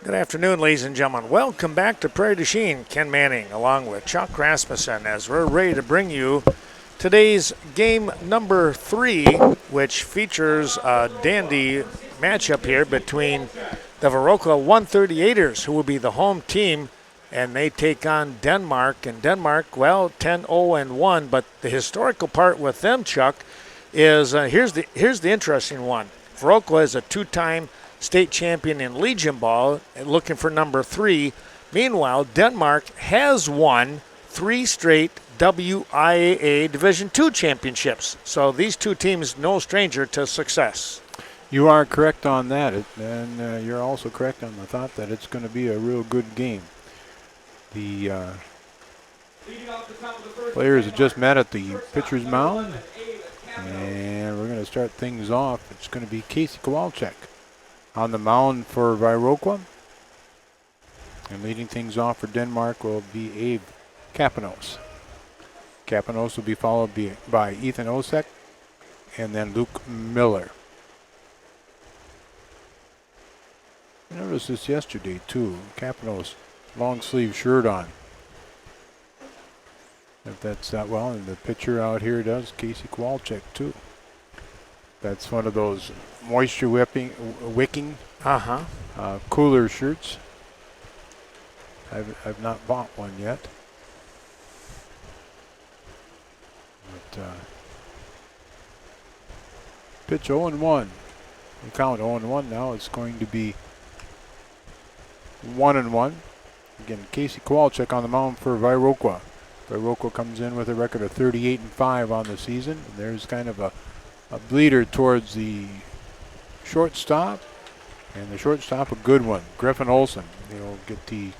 Good afternoon, ladies and gentlemen. Welcome back to Prairie to Chien. Ken Manning along with Chuck Rasmussen as we're ready to bring you today's game number 3, which features a dandy matchup here between the Viroqua 138ers, who will be the home team, and they take on Denmark. And Denmark, well, 10-0-1, but the historical part with them, Chuck, is here's the interesting one. Viroqua is a two-time state champion in Legion Ball, looking for number 3. Meanwhile, Denmark has won 3 straight WIAA Division II championships. So these two teams, no stranger to success. You are correct on that, and you're also correct on the thought that it's going to be a real good game. The players have just met at the pitcher's mound, and we're going to start things off. It's going to be Casey Kowalczyk on the mound for Viroqua. And leading things off for Denmark will be Abe Kapanos. Kapanos will be followed by Ethan Osek and then Luke Miller. I noticed this yesterday too. Kapanos long sleeve shirt on. If that's that well, and the pitcher out here does, Casey Kowalczyk too. That's one of those moisture wicking cooler shirts. I've not bought one yet. But pitch 0-1. You count 0-1 now. It's going to be 1-1. Again, Casey Kowalczyk on the mound for Viroqua. Viroqua comes in with a record of 38-5 on the season. And there's kind of a bleeder towards the shortstop, and the shortstop a good one, Griffin Olsen. He'll get the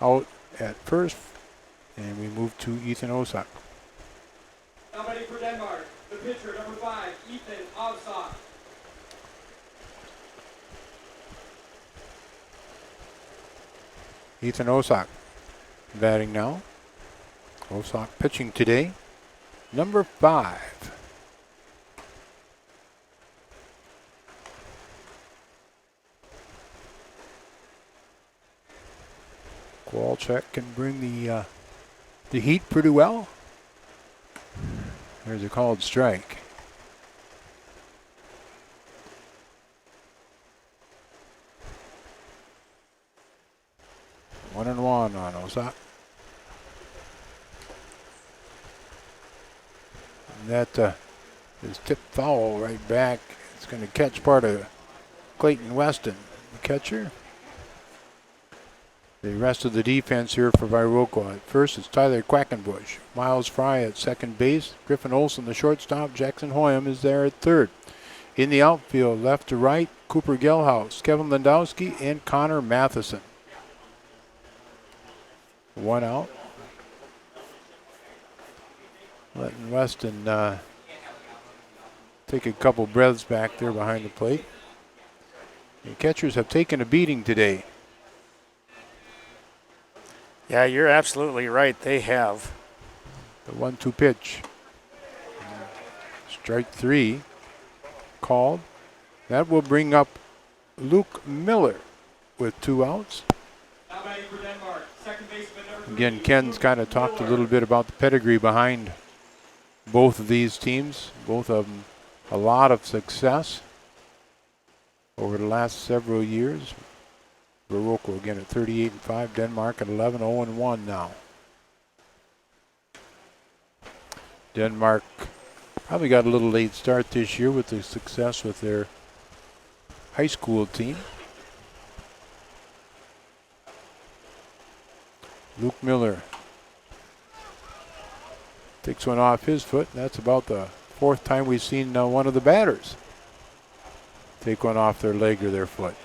out at first, and we move to Ethan Osek. Now ready for Denmark, the pitcher, number 5, Ethan Osek. Ethan Osek batting now. Osek pitching today, number 5. Kowalczyk can bring the heat pretty well. There's a called strike. One and one on Osek. And that is tipped foul right back. It's going to catch part of Clayton Weston, the catcher. The rest of the defense here for Viroqua. At first, it's Tyler Quackenbush. Miles Fry at second base. Griffin Olsen, the shortstop. Jackson Hoyam is there at third. In the outfield, left to right, Cooper Gelhaus, Kevin Landowski, and Connor Matheson. One out. Letting Weston take a couple breaths back there behind the plate. The catchers have taken a beating today. Yeah, you're absolutely right. They have. The 1-2 pitch. Strike 3 called. That will bring up Luke Miller with 2 outs. Now batting for Denmark, second baseman number 3. Again, Ken's kind of talked a little bit about the pedigree behind both of these teams. Both of them a lot of success over the last several years. Viroqua again at 38-5, Denmark at 11-0-1 now. Denmark probably got a little late start this year with the success with their high school team. Luke Miller takes one off his foot. That's about the 4th time we've seen one of the batters take one off their leg or their foot.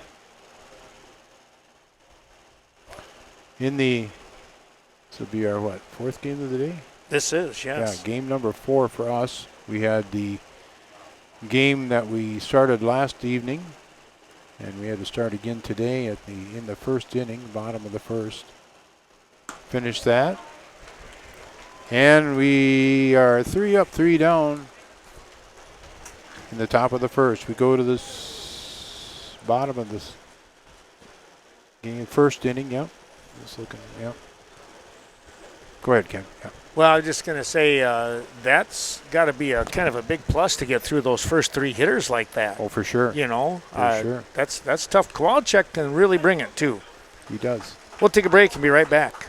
This will be our 4th game of the day? This is, yes. Yeah, game number 4 for us. We had the game that we started last evening, and we had to start again today in the first inning, bottom of the first. Finished that. And we are 3 up, 3 down in the top of the first. We go to this bottom of this Game first inning, yep. Just looking, yep. Go ahead, Ken. Yep. Well, I was just going to say that's got to be a kind of a big plus to get through those first 3 hitters like that. Oh, for sure. You know, For sure. That's tough. Kowalczyk can really bring it too. He does. We'll take a break and be right back.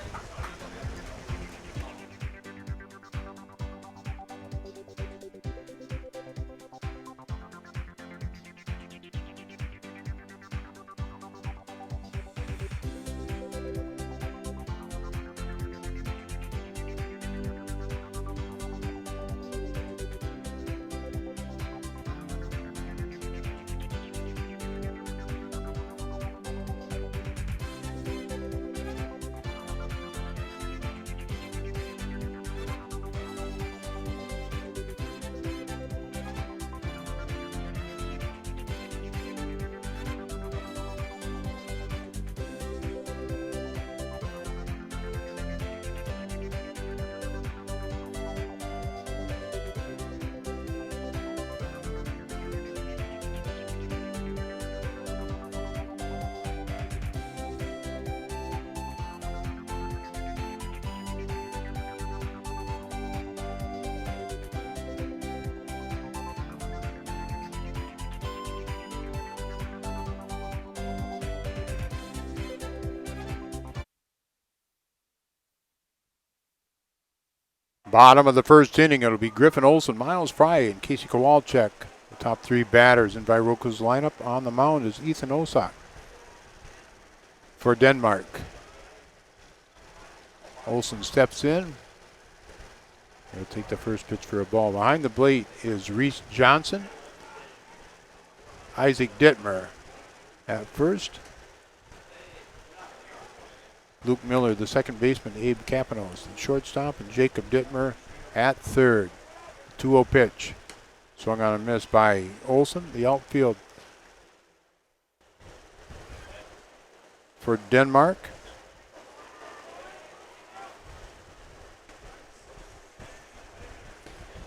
Bottom of the first inning, it'll be Griffin Olson, Miles Fry, and Casey Kowalczyk. The top 3 batters in Viroqua's lineup. On the mound is Ethan Osak for Denmark. Olson steps in. He'll take the first pitch for a ball. Behind the plate is Reese Johnson. Isaac Dittmer at first. Luke Miller, the second baseman, Abe Kapanos, the shortstop, and Jacob Dittmer at third. 2-0 pitch. Swung on and missed by Olson. The outfield for Denmark.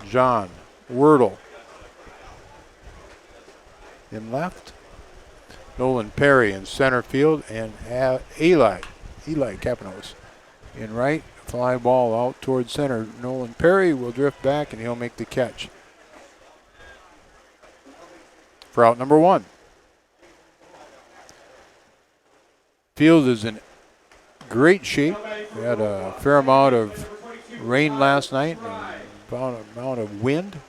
John Wordle in left. Nolan Perry in center field, and Eli Kapanos in right. Fly ball out towards center. Nolan Perry will drift back, and he'll make the catch for out number 1. Field is in great shape. We had a fair amount of rain last night and about an amount of wind.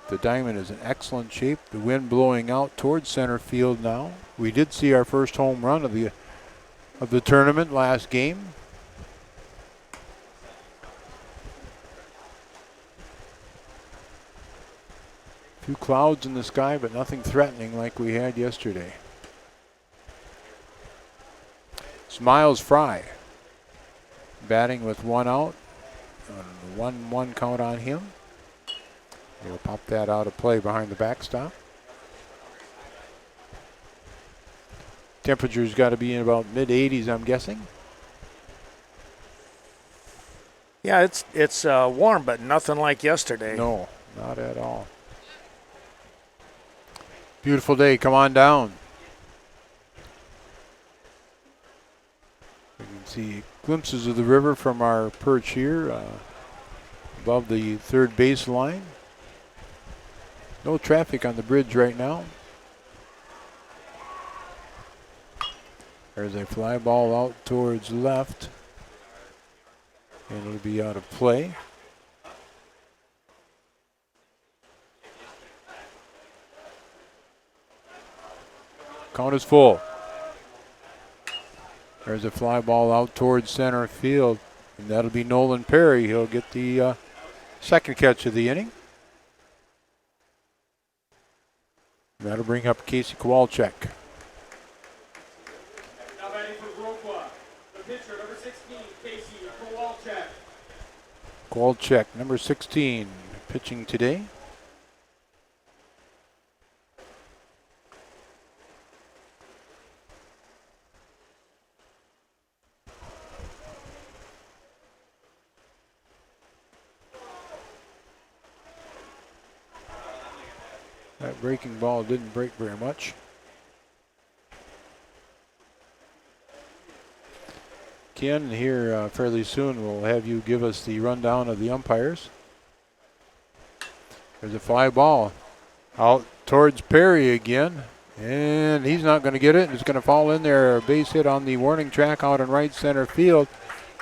The diamond is in excellent shape. The wind blowing out towards center field now. We did see our first home run of the tournament last game. A few clouds in the sky, but nothing threatening like we had yesterday. It's Miles Fry batting with 1 out. 1-1 count on him. He'll pop that out of play behind the backstop. Temperature's got to be in about mid-80s, I'm guessing. Yeah, it's warm, but nothing like yesterday. No, not at all. Beautiful day. Come on down. We can see glimpses of the river from our perch here above the third base line. No traffic on the bridge right now. There's a fly ball out towards left, and it'll be out of play. Count is full. There's a fly ball out towards center field, and that'll be Nolan Perry. He'll get the second catch of the inning. And that'll bring up Casey Kowalczyk. Now batting for Viroqua, the pitcher, number 16, Casey Kowalczyk. Kowalczyk, number 16, pitching today. That breaking ball didn't break very much. Ken. Here fairly soon we'll have you give us the rundown of the umpires. There's a fly ball out towards Prairie again. And he's not going to get it. It's going to fall in there. A base hit on the warning track out in right center field.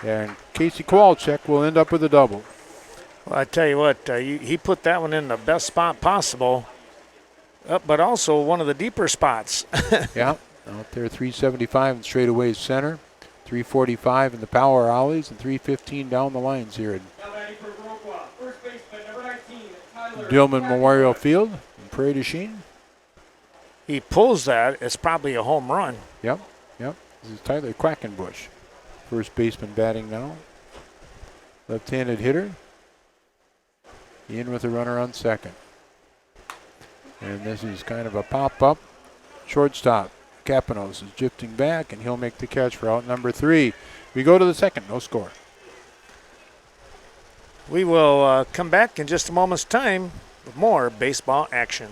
And Casey Kowalczyk will end up with a double. Well, I tell you what, he put that one in the best spot possible, but also one of the deeper spots. Yeah, out there 375 in straightaways center, 345 in the power alleys, and 315 down the lines here at Now batting for Viroqua, first baseman number 19, Tyler. Dillman Memorial Field in Prairie du Chien. He pulls that, it's probably a home run. Yep. This is Tyler Quackenbush, first baseman batting now. Left-handed hitter. In with a runner on second. And this is kind of a pop-up. Shortstop, Capanos is drifting back, and he'll make the catch for out number 3. We go to the second, no score. We will come back in just a moment's time with more baseball action.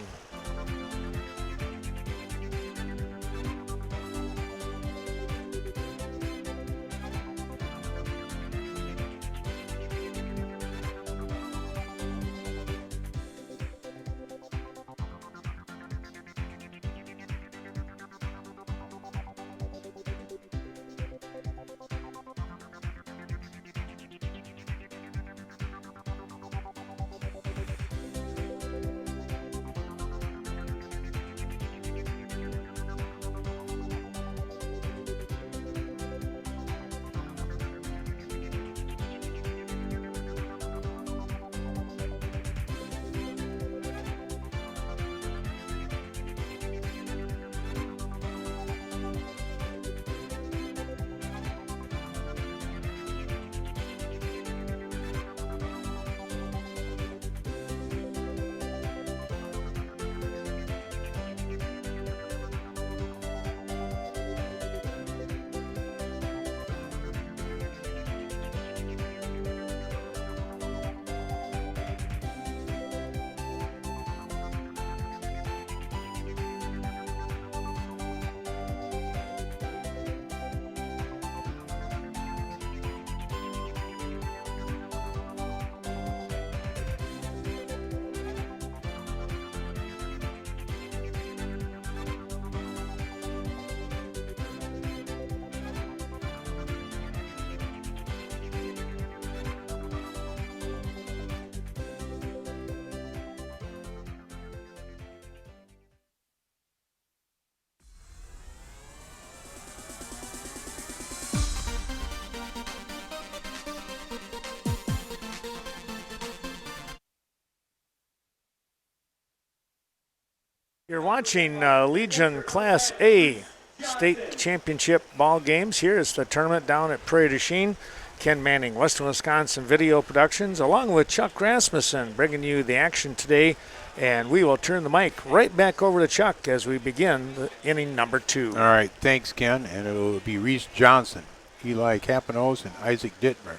You're watching Legion Class A state championship ball games. Here is the tournament down at Prairie du Chien. Ken Manning, Western Wisconsin Video Productions, along with Chuck Rasmussen, bringing you the action today. And we will turn the mic right back over to Chuck as we begin the inning number 2. All right, thanks, Ken. And it'll be Reese Johnson, Eli Capanos, and Isaac Dittmer.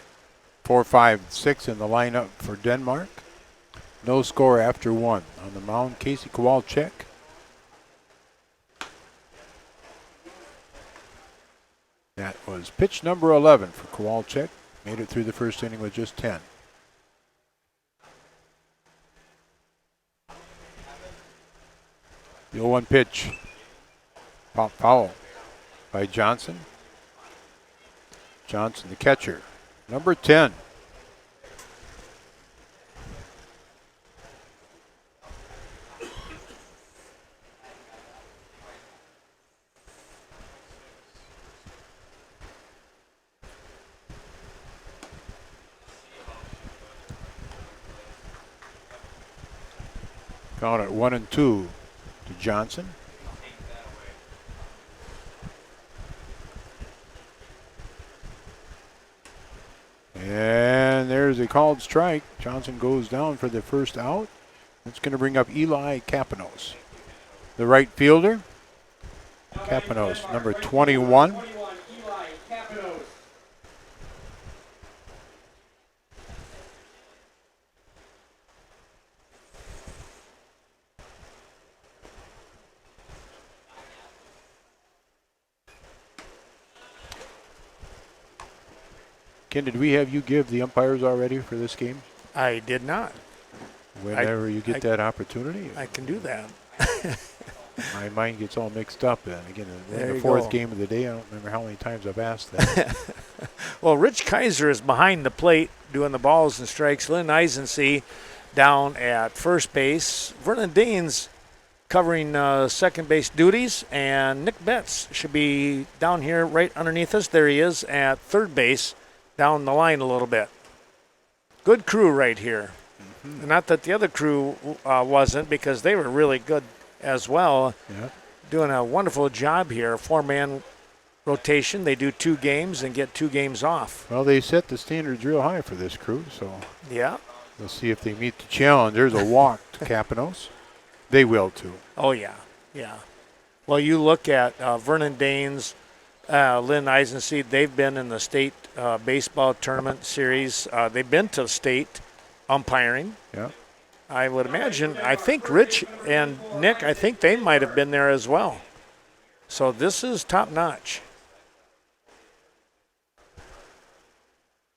4, 5, 6 in the lineup for Denmark. No score after 1. On the mound, Casey Kowalczyk. That was pitch number 11 for Kowalczyk. Made it through the first inning with just 10. The 0-1 pitch. Pop foul by Johnson. Johnson, the catcher. Number 10. Count at 1-2 to Johnson. And there's a called strike. Johnson goes down for the first out. That's going to bring up Eli Capanos, the right fielder. Capanos, number 21. Eli Capanos. Ken, did we have you give the umpires already for this game? I did not. Whenever you get that opportunity. I can do that. My mind gets all mixed up. And again, There the you fourth go. game of the day, I don't remember how many times I've asked that. Well, Rich Kaiser is behind the plate doing the balls and strikes. Lynn Eisensee down at first base. Vernon Daines covering second base duties. And Nick Betts should be down here right underneath us. There he is at third base, down the line a little bit. Good crew right here. Mm-hmm. Not that the other crew wasn't, because they were really good as well. Yeah. Doing a wonderful job here. 4-man rotation. They do 2 games and get 2 games off. Well, they set the standards real high for this crew, so Yeah. we'll see if they meet the challenge. There's a walk to Capanos. They will, too. Oh, yeah. Yeah. Well, you look at Vernon Daines, Lynn Eisensee. They've been in the state baseball tournament series. They've been to state umpiring. Yeah. I would imagine, I think Rich and Nick, I think they might have been there as well. So this is top notch.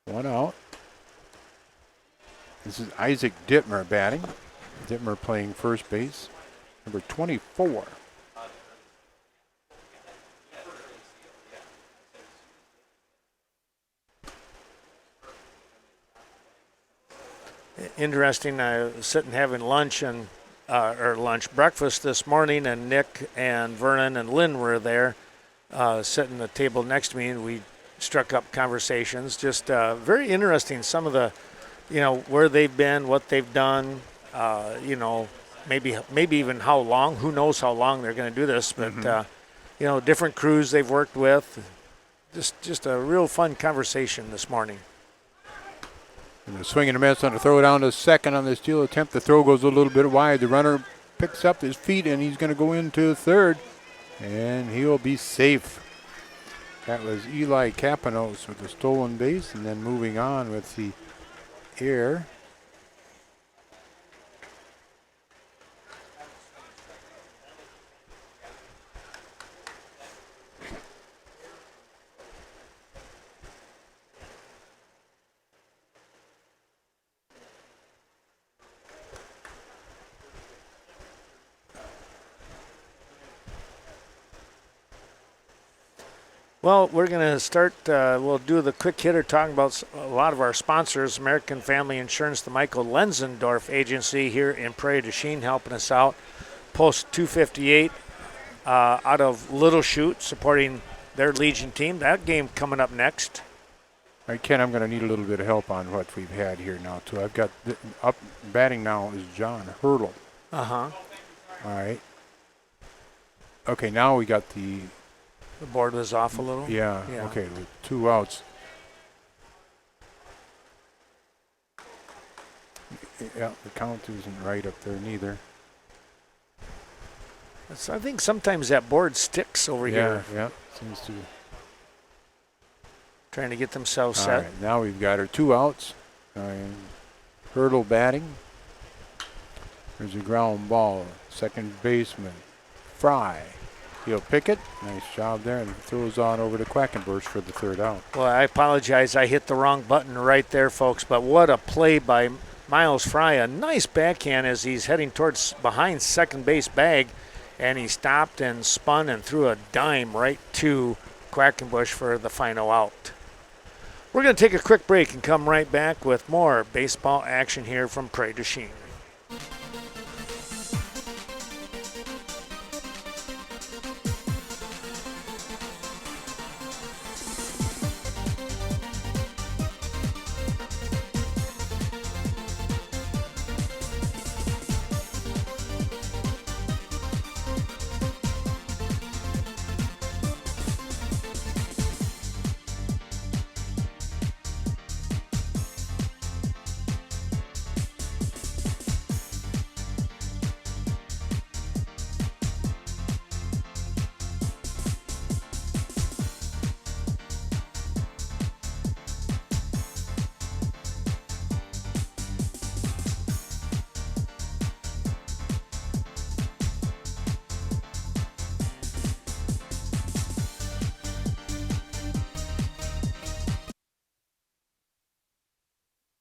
1 out. This is Isaac Dittmer batting. Dittmer playing first base, number 24. Interesting. I was sitting having lunch and breakfast this morning, and Nick and Vernon and Lynn were there, sitting at the table next to me, and we struck up conversations. Just very interesting. Some of the, where they've been, what they've done. Maybe even how long. Who knows how long they're going to do this? But different crews they've worked with. Just a real fun conversation this morning. And the swing and a miss on a throw down to second on the steal attempt. The throw goes a little bit wide. The runner picks up his feet, and he's going to go into third, and he'll be safe. That was Eli Capanos with the stolen base, and then moving on with the air. Well, we're going to start, we'll do the quick hitter talking about a lot of our sponsors. American Family Insurance, the Michael Lenzendorf Agency here in Prairie du Chien helping us out. Post 258 out of Little Chute supporting their Legion team. That game coming up next. All right, Ken, I'm going to need a little bit of help on what we've had here now, too. I've got up batting now is John Hurdle. Uh-huh. All right. Okay, now we got the board was off a little. Yeah. Okay, with 2 outs. Yeah, the count isn't right up there neither. I think sometimes that board sticks over here. Yeah, seems to. Trying to get themselves All set. right, now we've got our 2 outs. Hurdle batting. There's a ground ball. Second baseman, Fry. He'll pick it. Nice job there, and throws on over to Quackenbush for the 3rd out. Well, I apologize. I hit the wrong button right there, folks. But what a play by Miles Fry. A nice backhand as he's heading towards behind second base bag. And he stopped and spun and threw a dime right to Quackenbush for the final out. We're going to take a quick break and come right back with more baseball action here from Prairie du Chien.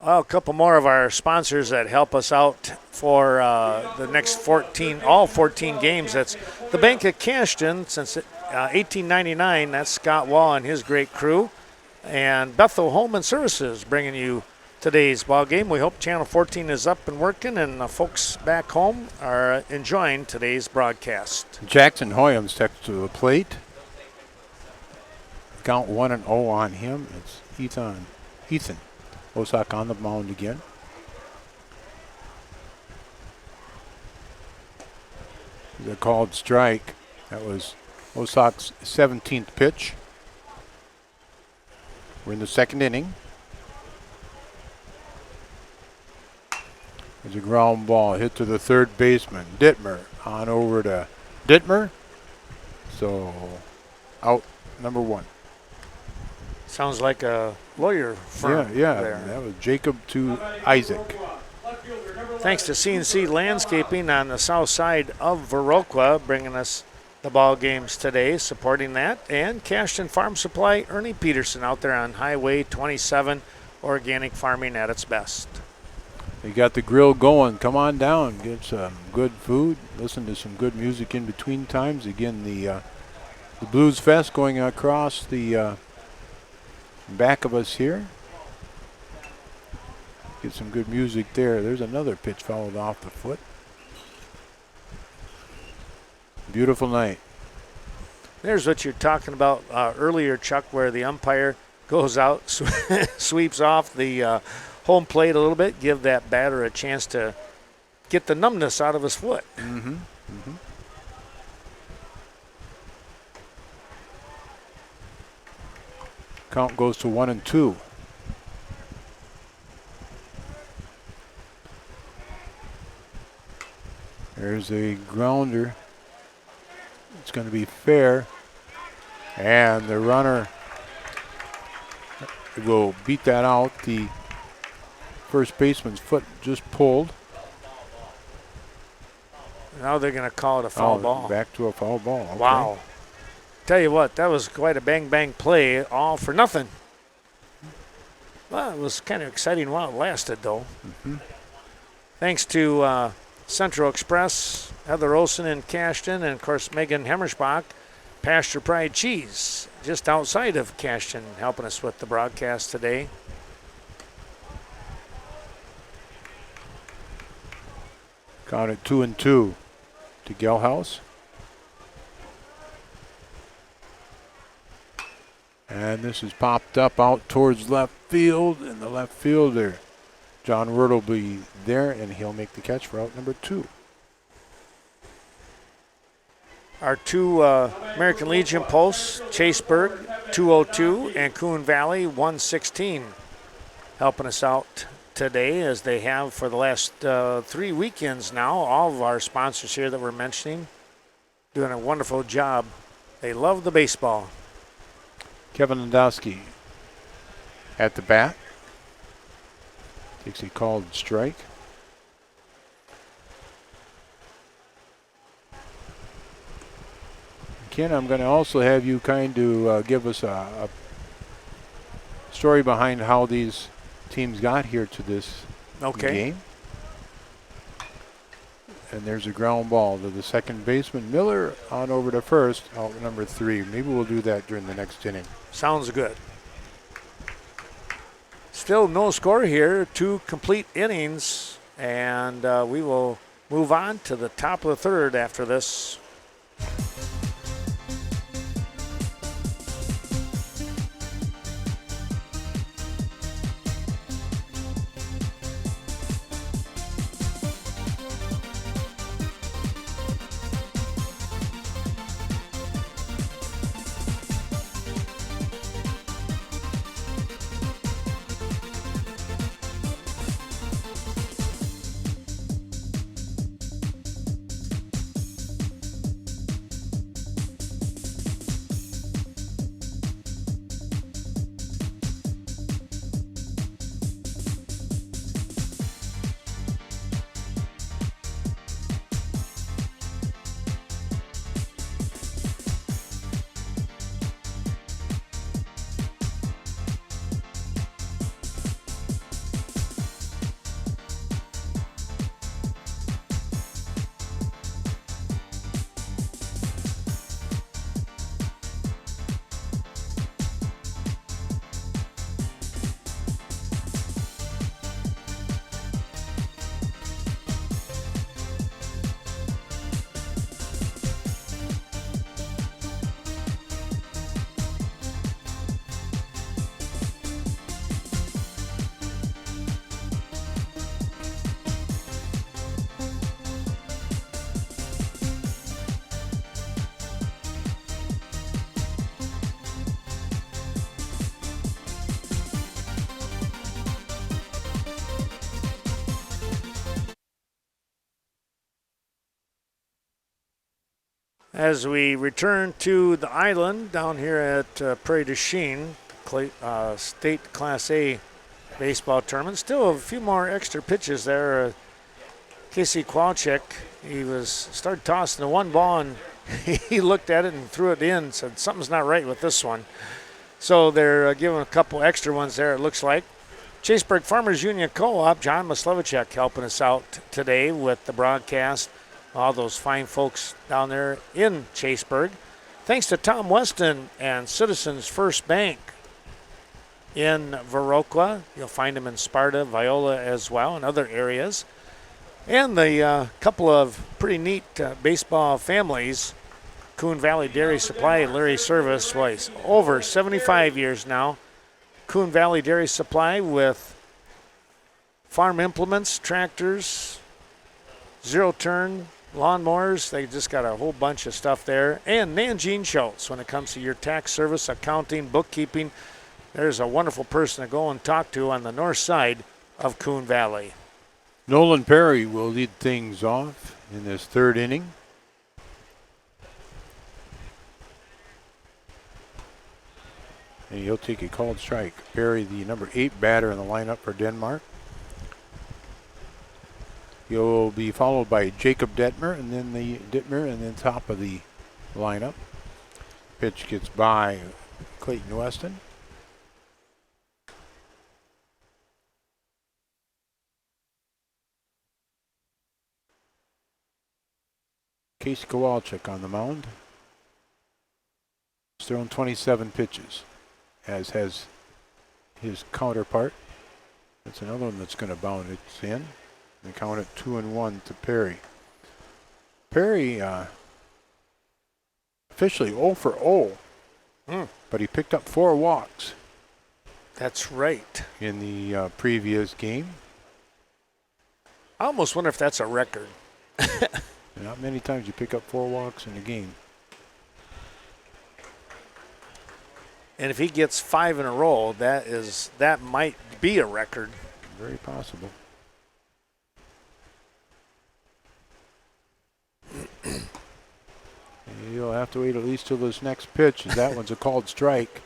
Well, a couple more of our sponsors that help us out for the next 14 games. That's the Bank of Cashton since 1899. That's Scott Wall and his great crew. And Bethel Home and Services bringing you today's ball game. We hope Channel 14 is up and working and the folks back home are enjoying today's broadcast. Jackson Hoyam steps to the plate. Count 1-0 on him. It's Ethan Osak on the mound again. The called strike. That was Osak's 17th pitch. We're in the second inning. There's a ground ball hit to the third baseman. Dittmer on over to Dittmer. So out number 1. Sounds like a lawyer firm. Yeah. There. That was Jacob to Isaac. Thanks to CNC Landscaping on the south side of Viroqua, bringing us the ball games today, supporting that. And Cashton Farm Supply, Ernie Peterson out there on Highway 27, organic farming at its best. You got the grill going. Come on down, get some good food, listen to some good music in between times. Again, the Blues Fest going across the back of us here. Get some good music there. There's another pitch fouled off the foot. Beautiful night. There's what you're talking about earlier, Chuck, where the umpire goes out, sweeps off the home plate a little bit, give that batter a chance to get the numbness out of his foot. Mm-hmm. Count goes to 1-2. There's a grounder. It's going to be fair. And the runner will beat that out. The first baseman's foot just pulled. Now they're going to call it a foul ball. Back to a foul ball. Okay. Wow. Tell you what, that was quite a bang play, all for nothing. Well, it was kind of exciting while it lasted, though. Mm-hmm. Thanks to Central Express, Heather Olson in Cashton, and of course Megan Hemmersbach, Pasture Pride Cheese, just outside of Cashton, helping us with the broadcast today. Count it 2-2 to Gelhaus. And this is popped up out towards left field, and the left fielder, John Word, will be there, and he'll make the catch for out number 2. Our two American Legion posts, Chaseburg 202 and Coon Valley 116, helping us out today as they have for the last 3 weekends now. All of our sponsors here that we're mentioning doing a wonderful job. They love the baseball. Kevin Landowski at the bat. Takes a called strike. Ken, I'm going to also have you kind of give us a story behind how these teams got here to this game. And there's a ground ball to the second baseman. Miller on over to first, out number 3. Maybe we'll do that during the next inning. Sounds good. Still no score here, 2 complete innings, and we will move on to the top of the third after this. As we return to the island down here at Prairie du Chien, state Class A baseball tournament. Still a few more extra pitches there. Casey Kowalczyk, he started tossing the one ball and he looked at it and threw it in, said something's not right with this one. So they're giving a couple extra ones there, it looks like. Chaseburg Farmers Union Co-op, John Maslevicek helping us out today with the broadcast. All those fine folks down there in Chaseburg. Thanks to Tom Weston and Citizens First Bank in Viroqua. You'll find them in Sparta, Viola as well, and other areas. And the couple of pretty neat baseball families. Coon Valley Dairy Supply, Larry Service was over 75 years now. Coon Valley Dairy Supply with farm implements, tractors, zero-turn lawnmowers. They just got a whole bunch of stuff there. And Nanjeen Schultz, when it comes to your tax service, accounting, bookkeeping, there's a wonderful person to go and talk to on the north side of Coon Valley. Nolan Perry will lead things off in this third inning. And he'll take a called strike. Perry, the number 8 batter in the lineup for Denmark. He'll be followed by Jacob Detmer, and then top of the lineup. Pitch gets by Clayton Weston. Casey Kowalczyk on the mound. He's thrown 27 pitches, as has his counterpart. That's another one that's going to bound. It's in. They count it 2-1 to Perry. Perry officially 0 for 0, but he picked up 4 walks. That's right. In the previous game. I almost wonder if that's a record. Not many times you pick up 4 walks in a game. And if he gets 5 in a row, that might be a record. Very possible. You'll have to wait at least till this next pitch, as that one's a called strike.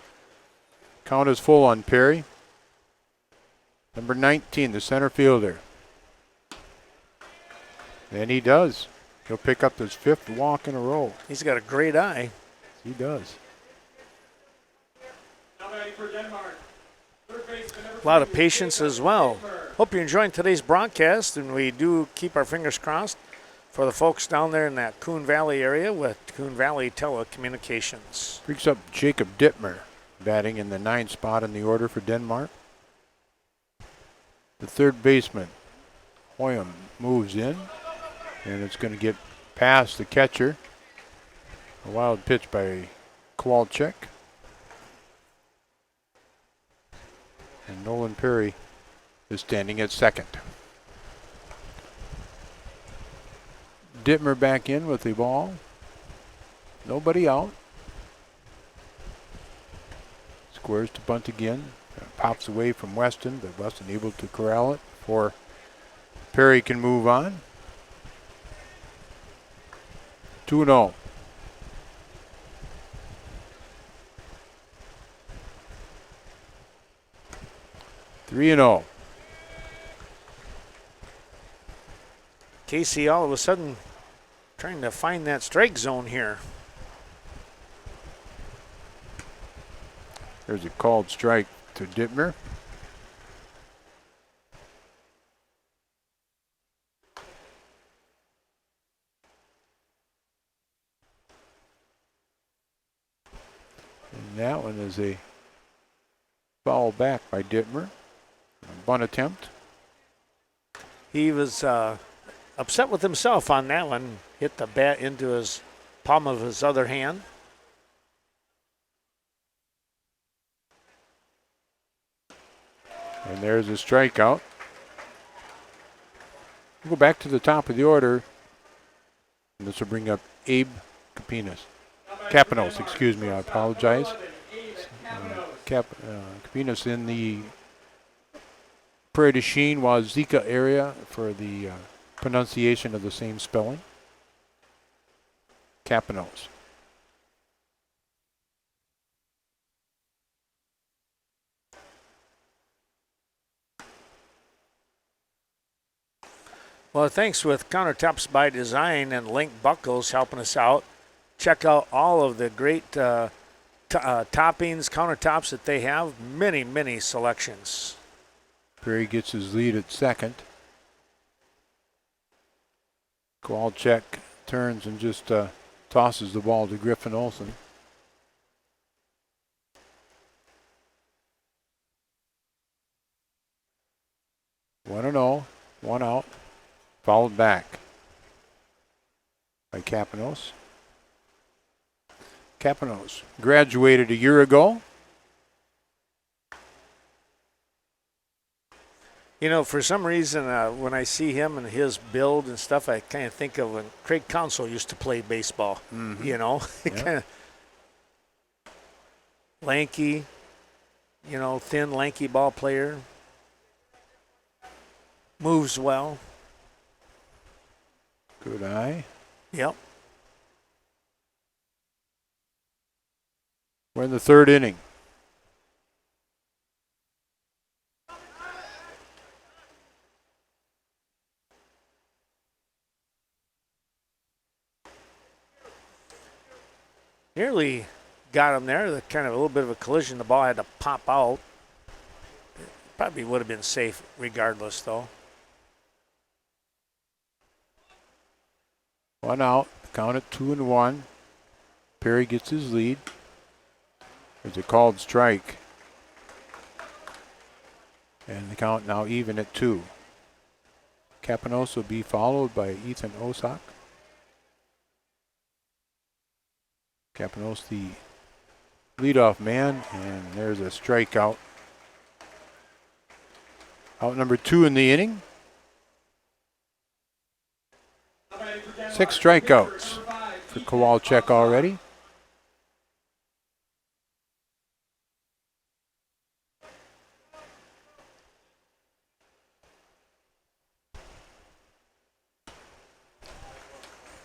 Count is full on Perry. Number 19, the center fielder. And he does. He'll pick up his 5th walk in a row. He's got a great eye. He does. A lot of patience as well. Hope you're enjoying today's broadcast, and we do keep our fingers crossed for the folks down there in that Coon Valley area with Coon Valley Telecommunications. Brings up Jacob Dittmer, batting in the 9th spot in the order for Denmark. The third baseman, Hoyam, moves in, and it's going to get past the catcher. A wild pitch by Kowalczyk. And Nolan Perry is standing at second. Dittmer back in with the ball. Nobody out. Squares to bunt again. Pops away from Weston, but Weston able to corral it before Perry can move on. 2-0. Three and 0. Casey all of a sudden trying to find that strike zone here. There's a called strike to Dittmer. And that one is a foul back by Dittmer. A bunt attempt. He was upset with himself on that one. Hit the bat into his palm of his other hand. And there's a strikeout. We'll go back to the top of the order. And this will bring up Abe Capinos, excuse me, I apologize. Capinos in the Prairie du Chien, Wazeeka area for the pronunciation of the same spelling. Capanos. Well, thanks with Countertops by Design and Link Buckles helping us out. Check out all of the great toppings, countertops that they have. Many, many selections. Prairie gets his lead at second. Kowalczyk turns and just tosses the ball to Griffin Olson. One and 0, one out. Fouled back by Capanos. Capanos graduated a year ago. You know, for some reason, when I see him and his build and stuff, I kind of think of when Craig Counsell used to play baseball. Mm-hmm. You know, Yep. kind of lanky, you know, thin, lanky ball player. Moves well. Good eye. Yep. We're in the third inning. Nearly got him there. Kind of a little bit of a collision. The ball had to pop out. Probably would have been safe regardless, though. One out. Count at 2-1. Perry gets his lead. There's a called strike. And the count now even at 2. Capanos will be followed by Ethan Osak. Capanos the leadoff man, and there's a strikeout. Out number 2 in the inning. 6 strikeouts for Kowalczyk already.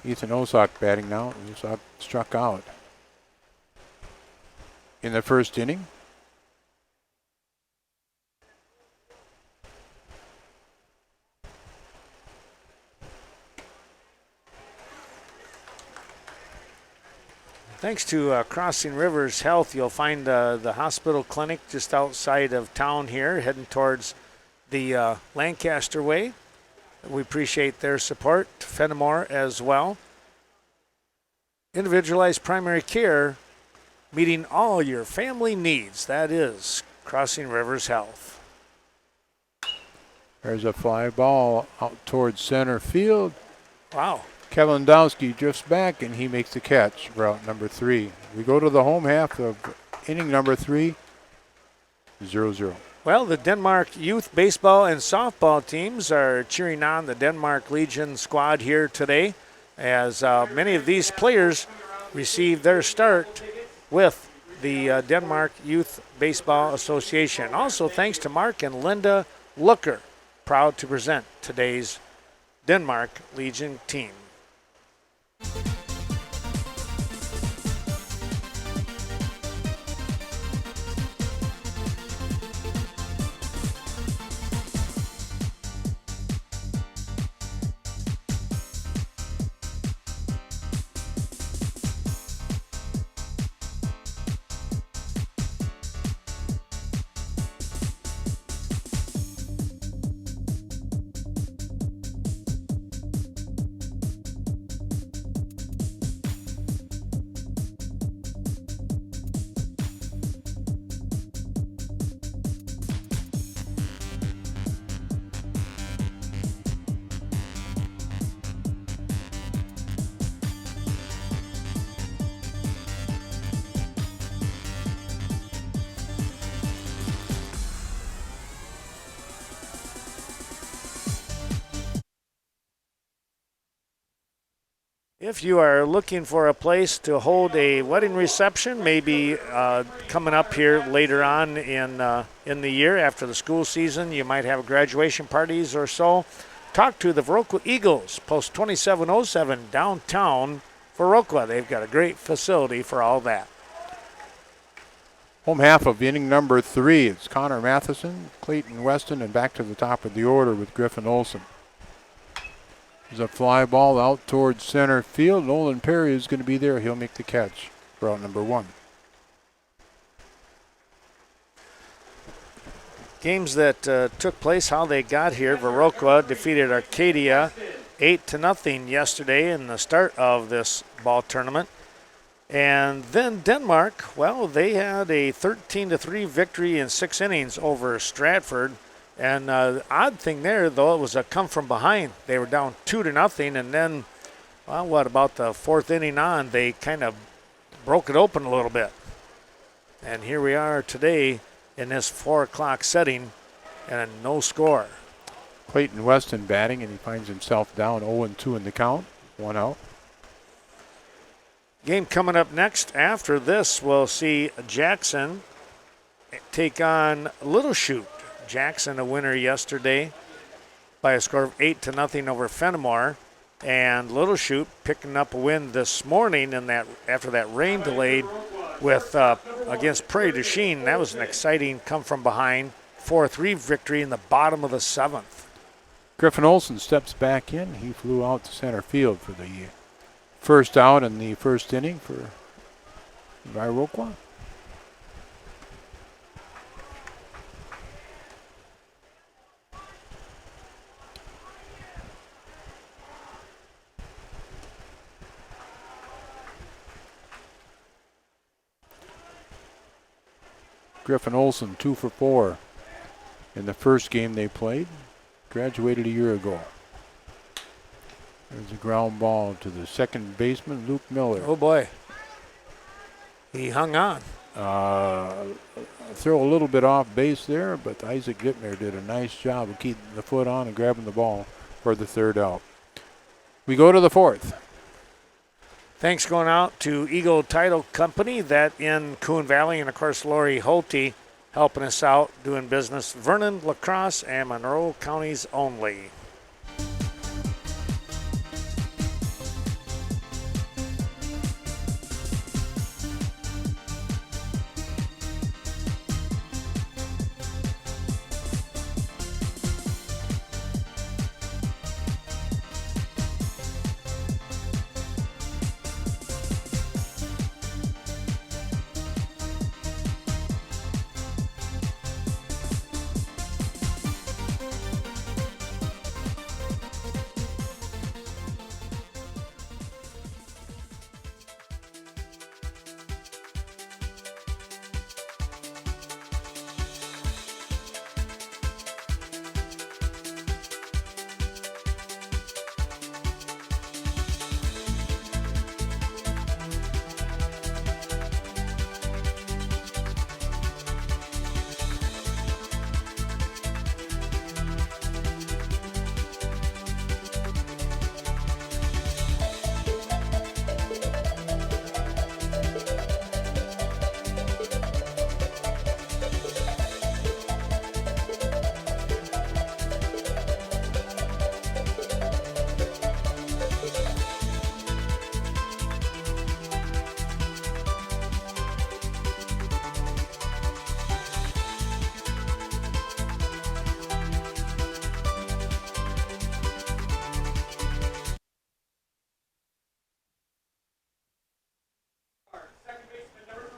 Ethan Osak batting now. Osak struck out in the first inning. Thanks to Crossing Rivers Health, you'll find the hospital clinic just outside of town here, heading towards the Lancaster way. We appreciate their support. Fenimore as well. Individualized primary care, meeting all your family needs. That is Crossing Rivers Health. There's a fly ball out towards center field. Wow. Kevin Dowski drifts back and he makes the catch for out number 3. We go to the home half of inning number 3, 0-0. Well, the Denmark youth baseball and softball teams are cheering on the Denmark Legion squad here today, as many of these players received their start with the Denmark Youth Baseball Association. Also, thanks to Mark and Linda Looker, proud to present today's Denmark Legion team. If you are looking for a place to hold a wedding reception, maybe coming up here later on in the year after the school season, you might have graduation parties or so, talk to the Viroqua Eagles, post 2707 downtown Viroqua. They've got a great facility for all that. Home half of inning number 3. It's Connor Matheson, Clayton Weston, and back to the top of the order with Griffin Olson. There's a fly ball out towards center field. Nolan Perry is going to be there. He'll make the catch for out number 1. Games that took place, how they got here. Viroqua defeated Arcadia 8-0 yesterday in the start of this ball tournament. And then Denmark, well, they had a 13-3 victory in 6 innings over Stratford. And the odd thing there, though, it was a come from behind. They were down 2-0, and then, well, what, about the 4th inning on, they kind of broke it open a little bit. And here we are today in this 4 o'clock setting, and no score. Clayton Weston batting, and he finds himself down 0-2 in the count. 1 out. Game coming up next. After this, we'll see Jackson take on Little Chute. Jackson a winner yesterday by a score of 8-0 over Fenimore, and Little Chute picking up a win this morning in that after that rain delayed with against Prairie du Chien. That was an exciting come from behind 4-3 victory in the bottom of the 7th. Griffin Olson steps back in. He flew out to center field for the first out in the first inning for Viroqua. Griffin Olson 2 for 4 in the first game they played. Graduated a year ago. There's a ground ball to the second baseman, Luke Miller. Oh boy. He hung on. Throw a little bit off base there, but Isaac Dittmer did a nice job of keeping the foot on and grabbing the ball for the 3rd out. We go to the 4th. Thanks going out to Eagle Title Company, that in Coon Valley, and of course Lori Holte helping us out doing business. Vernon, La Crosse, and Monroe counties only.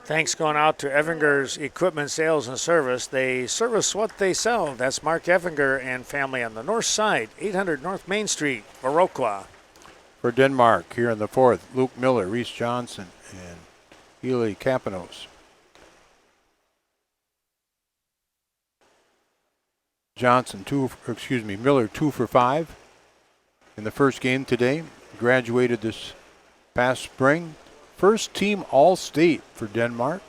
Thanks going out to Evinger's Equipment Sales and Service. They service what they sell. That's Mark Evinger and family on the north side, 800 North Main Street, Viroqua. For Denmark, here in the 4th, Luke Miller, Reese Johnson, and Eli Kapanos. Miller 2 for 5 in the first game today. Graduated this past spring. First team All-State for Denmark.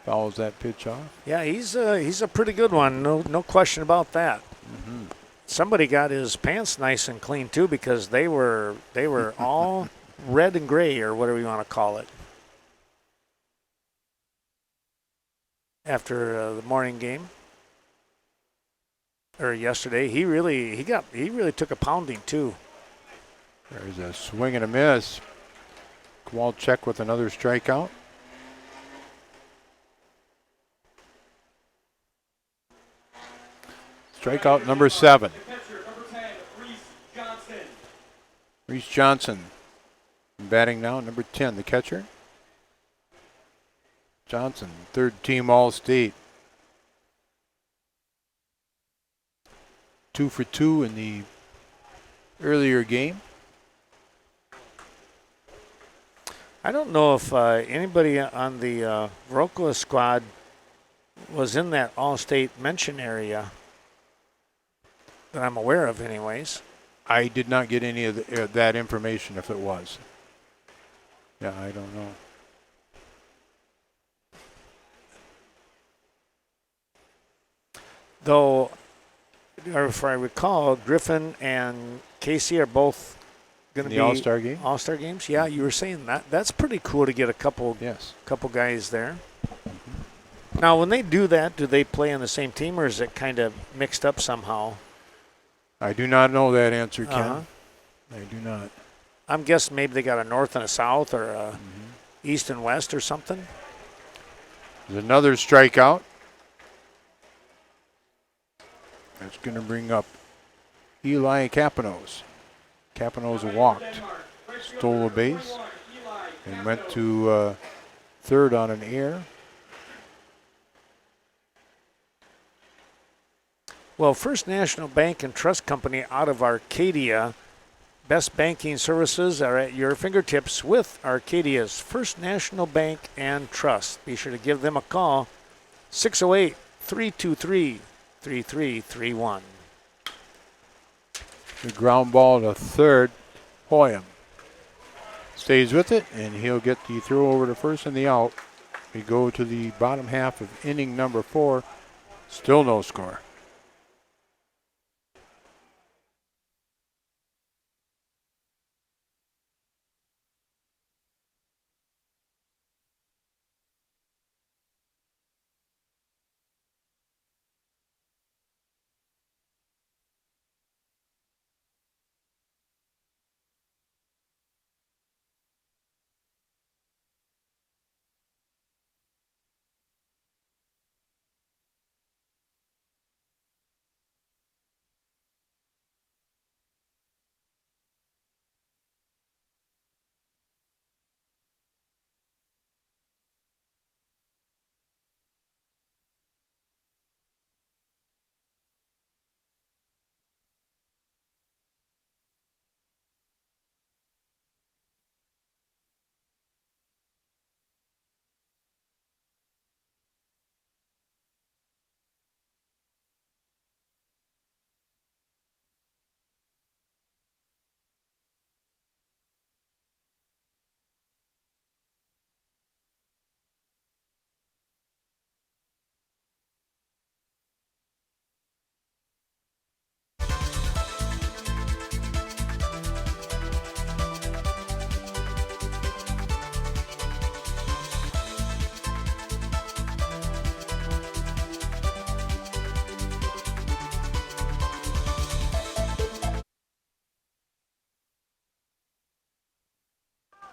Fouls that pitch off. Yeah, he's a pretty good one. No question about that. Mm-hmm. Somebody got his pants nice and clean too, because they were all red and gray, or whatever you want to call it, after the morning game. or yesterday. He really took a pounding too. There's a swing and a miss. Kowalczyk with another strikeout. Strikeout number 7. The catcher, number 10, Reese Johnson. Reese Johnson batting now, number 10, the catcher. Johnson, third team All-State. 2 for 2 in the earlier game. I don't know if anybody on the Viroqua squad was in that All-State mention area that I'm aware of anyways. I did not get any of that information if it was. Yeah, I don't know. Though, if I recall, Griffin and Casey are both going to be All-Star game. All-Star games. Yeah, you were saying that. That's pretty cool to get a couple guys there. Now, when they do that, do they play on the same team, or is it kind of mixed up somehow? I do not know that answer, Ken. Uh-huh. I do not. I'm guessing maybe they got a north and a south, or a east and west, or something. There's another strikeout. That's going to bring up Eli Capanos. Capanos walked, stole a base, and went to third on an error. Well, First National Bank and Trust Company out of Arcadia. Best banking services are at your fingertips with Arcadia's First National Bank and Trust. Be sure to give them a call, 608-323-3331. The ground ball to third. Hoyam stays with it, and he'll get the throw over to first and the out. We go to the bottom half of inning number 4. Still no score.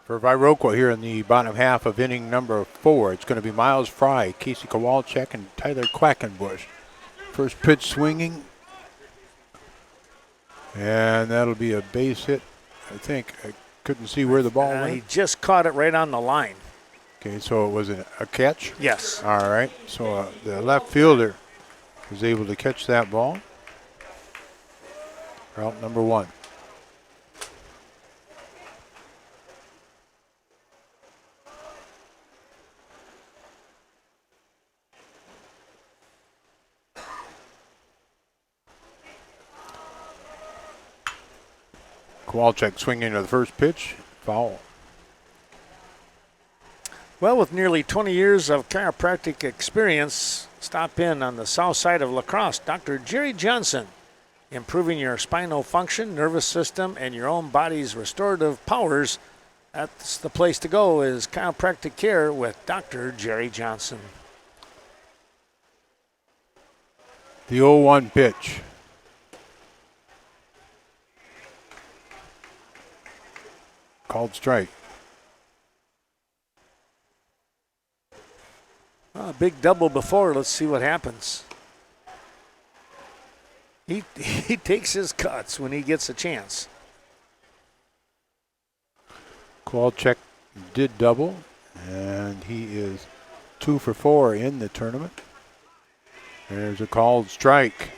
For Viroqua here in the bottom half of inning number 4, it's going to be Miles Fry, Casey Kowalczyk, and Tyler Quackenbush. First pitch swinging, and that'll be a base hit. I think I couldn't see where the ball went. He just caught it right on the line. Okay, so it was a catch? Yes. All right, so the left fielder was able to catch that ball. Route number 1. Kowalczyk swinging to the first pitch, foul. Well, with nearly 20 years of chiropractic experience, stop in on the south side of La Crosse. Dr. Jerry Johnson, improving your spinal function, nervous system, and your own body's restorative powers. That's the place to go, is chiropractic care with Dr. Jerry Johnson. The 0-1 pitch. Called strike. Big double before. Let's see what happens. He takes his cuts when he gets a chance. Kowalczyk did double, and he is 2 for 4 in the tournament. There's a called strike.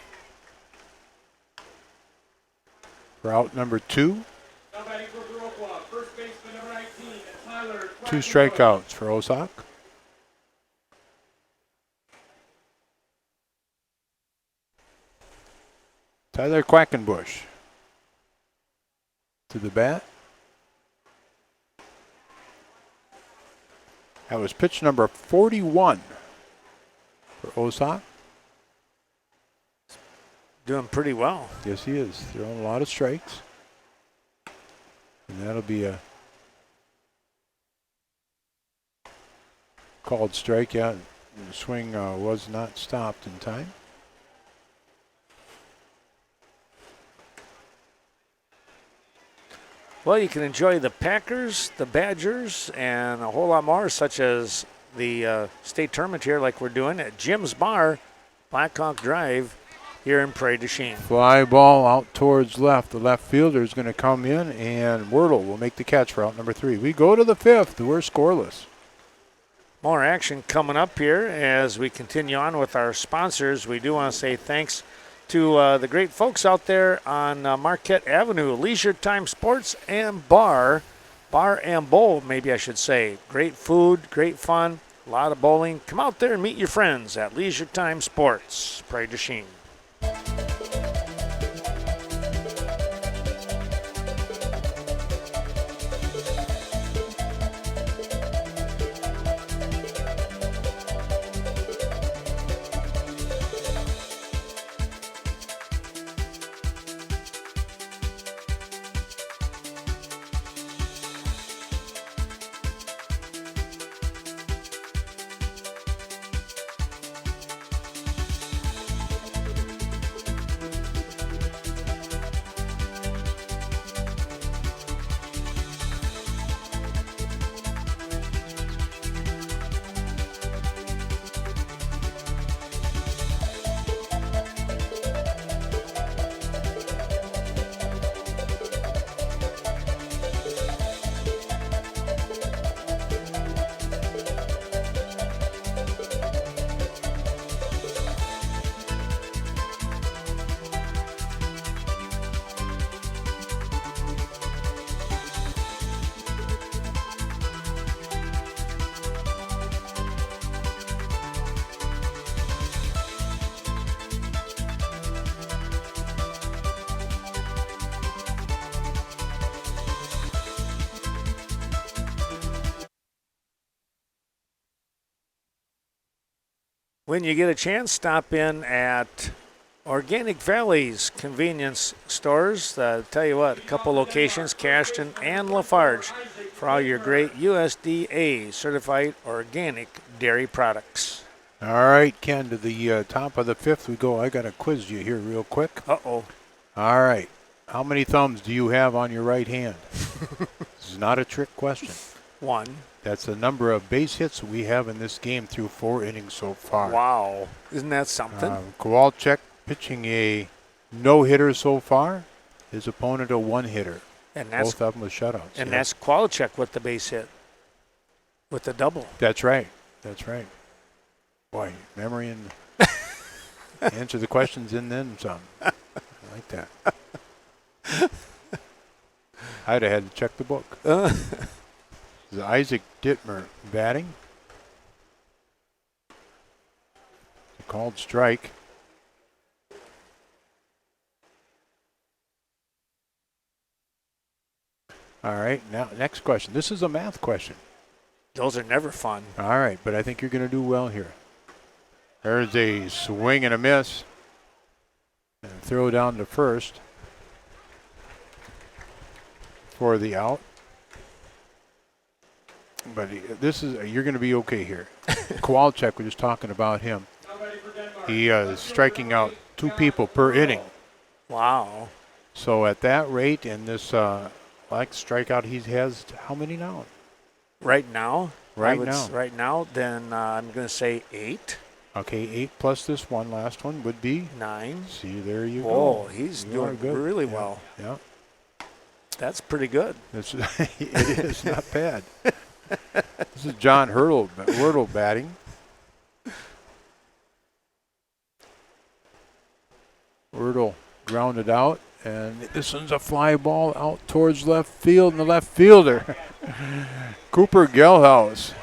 For out number 2. Now batting for Viroqua, first baseman number 19, Tyler 2 strikeouts for Ossock. Tyler Quackenbush to the bat. That was pitch number 41 for Ossock. Doing pretty well. Yes, he is. Throwing a lot of strikes. And that'll be a called strike. Yeah, the swing was not stopped in time. Well, you can enjoy the Packers, the Badgers, and a whole lot more, such as the state tournament here like we're doing at Jim's Bar, Blackhawk Drive, here in Prairie du Chien. Fly ball out towards left. The left fielder is going to come in, and Wordle will make the catch for out number 3. We go to the 5th. We're scoreless. More action coming up here as we continue on with our sponsors. We do want to say thanks to the great folks out there on Marquette Avenue, Leisure Time Sports and Bar and Bowl, maybe I should say. Great food, great fun, a lot of bowling. Come out there and meet your friends at Leisure Time Sports, Prairie du Chien. When you get a chance, stop in at Organic Valley's convenience stores. Tell you what, a couple locations, Cashton and Lafarge, for all your great USDA certified organic dairy products. All right, Ken, to the top of the 5th we go. I got to quiz you here real quick. Uh-oh. All right. How many thumbs do you have on your right hand? This is not a trick question. 1. That's the number of base hits we have in this game through 4 innings so far. Wow. Isn't that something? Kowalczyk pitching a no-hitter so far. His opponent a one-hitter. And that's, both of them with shutouts. And that's Kowalczyk with the base hit, with the double. That's right. That's right. Boy, memory and answer the questions and then some. I like that. I'd have had to check the book. Isaac Dittmer batting. A called strike. All right, now next question. This is a math question. Those are never fun. All right, but I think you're going to do well here. There's a swing and a miss. And throw down to first for the out. But this is, you're going to be okay here. Kowalczyk, we're just talking about him. He is striking out 2 people per inning. Wow. So at that rate in this like strikeout he has how many now? Right now? Right now. Right now, then I'm going to say 8. Okay, 8 plus this one, last one would be 9. See, there you Whoa, go. he's You are doing good. really Yeah, well. Yeah, That's pretty good. it is not bad. This is John Wordle batting. Wordle grounded out, and this one's a fly ball out towards left field, and the left fielder, Cooper Gelhaus.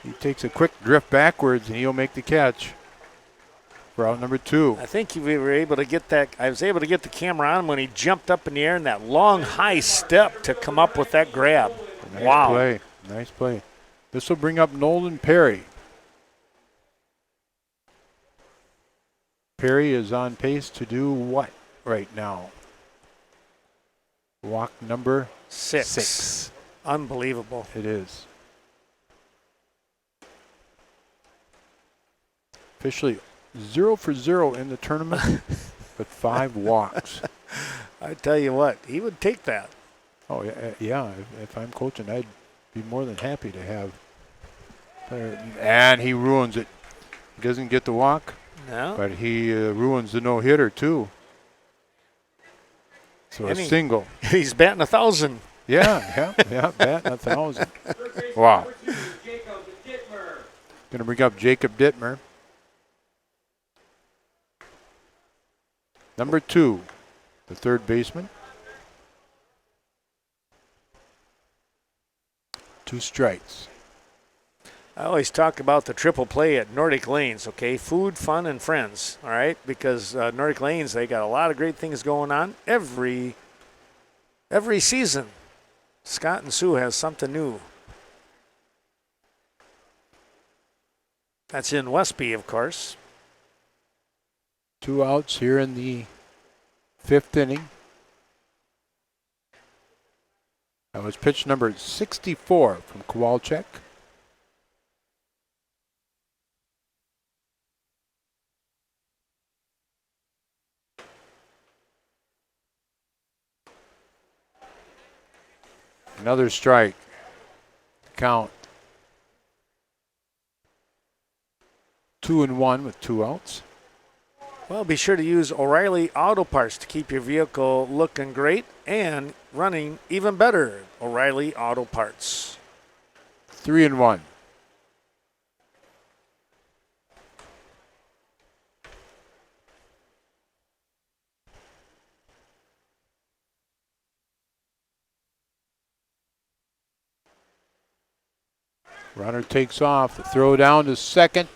He takes a quick drift backwards, and he'll make the catch for out number 2. I think we were able to get that. I was able to get the camera on him when he jumped up in the air in that long, high step to come up with that grab. Nice play. Nice play. This will bring up Nolan Perry. Perry is on pace to do what right now? Walk number 6. Unbelievable. It is. Officially 0 for 0 in the tournament, but 5 walks. I tell you what, he would take that. Oh, yeah. If I'm coaching, I'd be more than happy to have. And he ruins it. He doesn't get the walk. No. But he ruins the no-hitter, too. So And a single. He's batting 1,000. Yeah, batting 1,000. Wow. Going to bring up Jacob Dittmer. Number 2, the third baseman. 2 strikes. I always talk about the triple play at Nordic Lanes, okay? Food, fun, and friends, all right? Because Nordic Lanes, they got a lot of great things going on every season. Scott and Sue has something new. That's in Westby, of course. 2 outs here in the 5th inning. That was pitch number 64 from Kowalczyk. Another strike. Count 2-1 with 2 outs. Well, be sure to use O'Reilly Auto Parts to keep your vehicle looking great and running even better. O'Reilly Auto Parts. 3-1. Runner takes off. The throw down to second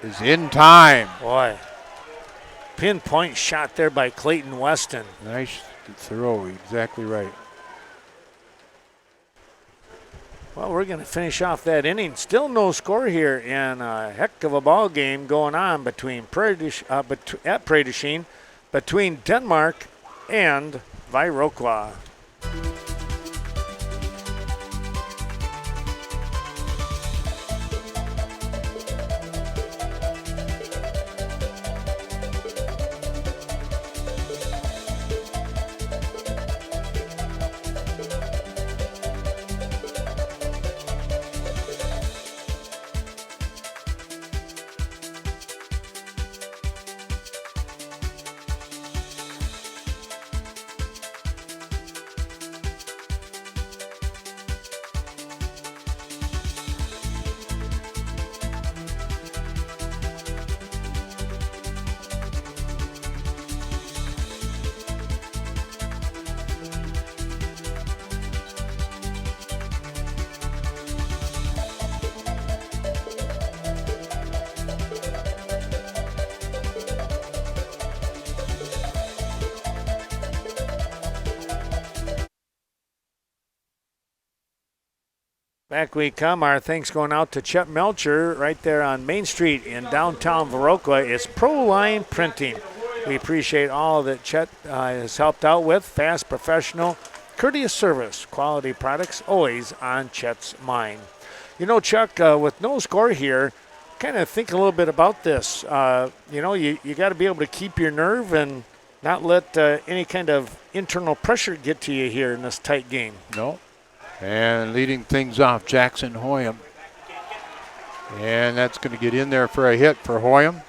is in time. Boy, pinpoint shot there by Clayton Weston. Nice throw, exactly right. Well, we're going to finish off that inning. Still no score here, and a heck of a ball game going on between at Prairie du Chien, between Denmark and Viroqua. Back we come. Our thanks going out to Chet Melcher right there on Main Street in downtown Viroqua. It's Proline Printing. We appreciate all that Chet has helped out with. Fast, professional, courteous service, quality products, always on Chet's mind. You know, Chuck, with no score here, kind of think a little bit about this. You know, you got to be able to keep your nerve and not let any kind of internal pressure get to you here in this tight game. No. And leading things off, Jackson Hoyam. And that's going to get in there for a hit for Hoyam.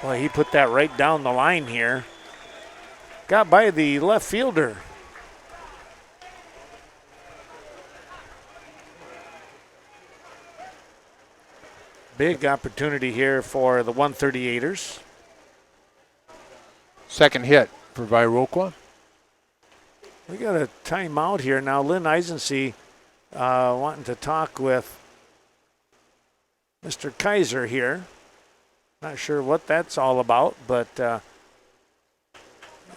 Well, he put that right down the line here. Got by the left fielder. Big opportunity here for the 138ers. Second hit for Viroqua. We got a timeout here now. Lynn Eisensee wanting to talk with Mr. Kaiser here. Not sure what that's all about, but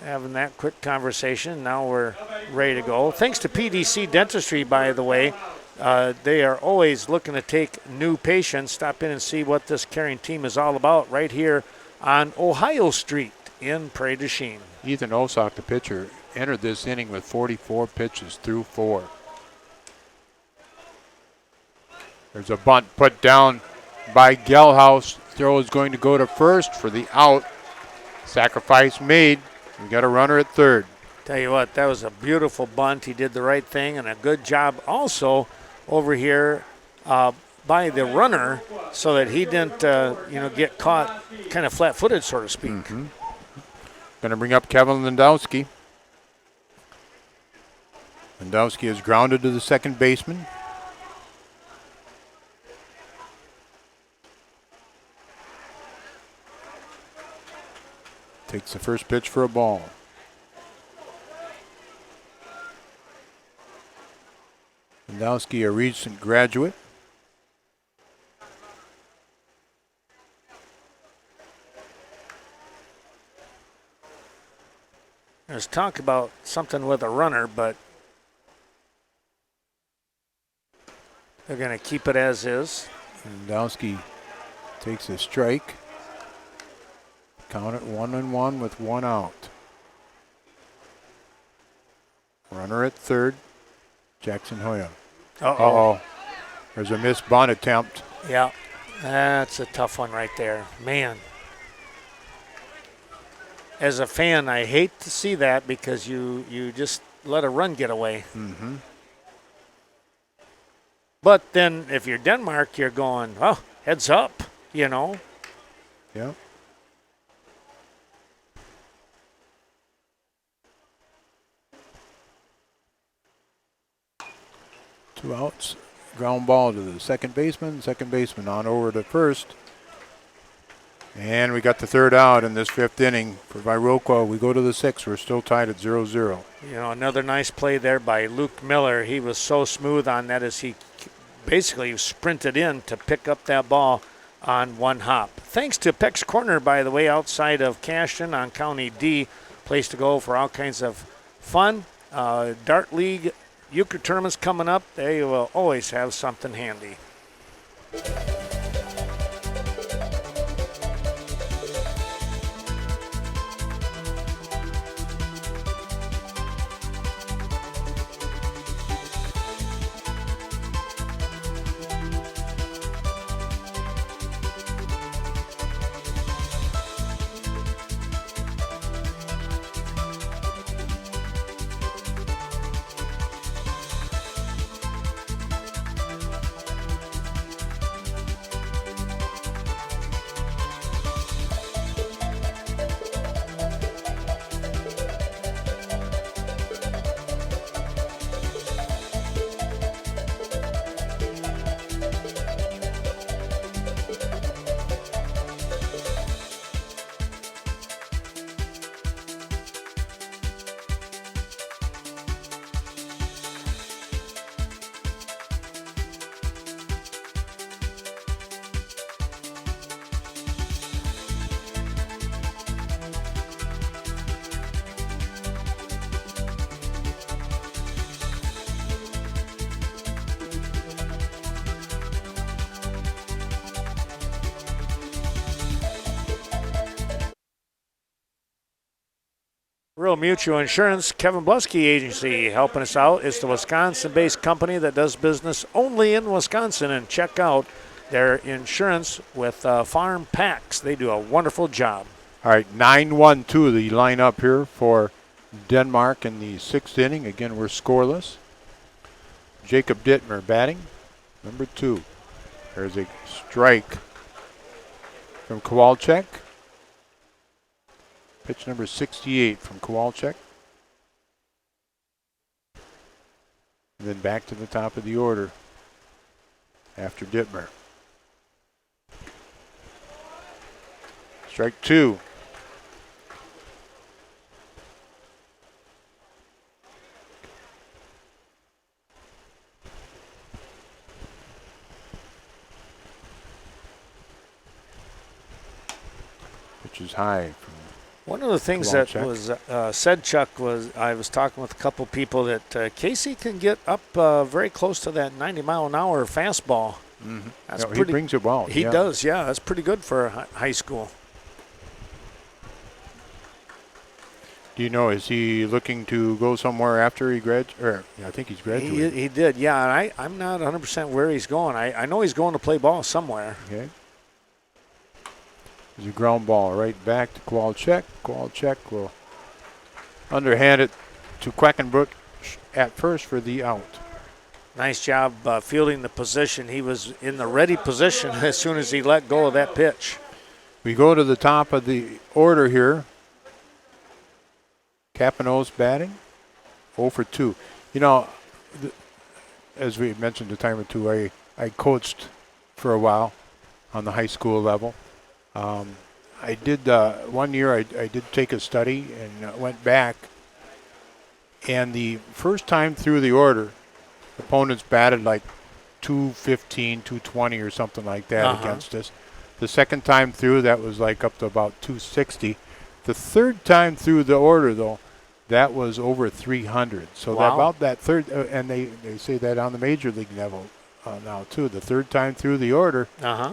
having that quick conversation. Now we're ready to go. Thanks to PDC Dentistry, by the way. They are always looking to take new patients. Stop in and see what this caring team is all about right here on Ohio Street in Prairie du Chien. Ethan Osok, the pitcher, entered this inning with 44 pitches through 4. There's a bunt put down by Gelhaus. Throw is going to go to first for the out. Sacrifice made. We got a runner at third. Tell you what, that was a beautiful bunt. He did the right thing and a good job also over here by the runner so that he didn't, get caught kind of flat-footed, so to speak. Mm-hmm. Going to bring up Kevin Landowski. Landowski is grounded to the second baseman. Takes the first pitch for a ball. Landowski, a recent graduate. There's talk about something with a runner, but they're going to keep it as is. Landowski takes a strike. Count it 1-1 with 1 out. Runner at third, Jackson Hoyam. Uh-oh. There's a missed bunt attempt. Yeah, that's a tough one right there. Man. As a fan, I hate to see that because you just let a run get away. Mm-hmm. But then if you're Denmark, you're going, oh, heads up, Yeah. Two outs. Ground ball to the second baseman. Second baseman on over to first. And we got the third out in this fifth inning for Viroqua. We go to the sixth. We're still tied at 0-0. Another nice play there by Luke Miller. He was so smooth on that as he basically sprinted in to pick up that ball on one hop. Thanks to Peck's Corner, by the way, outside of Cashton on County D. Place to go for all kinds of fun. Dart League, euchre tournaments coming up. They will always have something handy. Real Mutual Insurance, Kevin Blusky Agency helping us out. It's the Wisconsin-based company that does business only in Wisconsin. And check out their insurance with Farm Packs. They do a wonderful job. All right, 9-1-2 the lineup here for Denmark in the 6th inning. Again, we're scoreless. Jacob Dittmer batting, number 2. There's a strike from Kowalczyk. Pitch number 68 from Kowalczyk. And then back to the top of the order after Dittmer. Strike 2. Which is high. One of the things that was said, Chuck, was I was talking with a couple people that Casey can get up very close to that 90-mile-an-hour fastball. Mm-hmm. That's he brings it well. He does, yeah. That's pretty good for high school. Do you know, is he looking to go somewhere after he graduates? I think he's graduated. He did, yeah. And I'm not 100% where he's going. I know he's going to play ball somewhere. Okay. There's a ground ball right back to Kowalczyk. Kowalczyk will underhand it to Quackenbrook at first for the out. Nice job fielding the position. He was in the ready position as soon as he let go of that pitch. We go to the top of the order here. Capanos batting, 0 for 2. You know, as we mentioned a time or two, I coached for a while on the high school level. I did, 1 year I did take a study and went back. And the first time through the order, opponents batted like 215, 220 or something like that against us. The second time through, that was like up to about 260. The third time through the order, though, that was over 300. So wow. About that third, and they say that on the major league level now too. The third time through the order,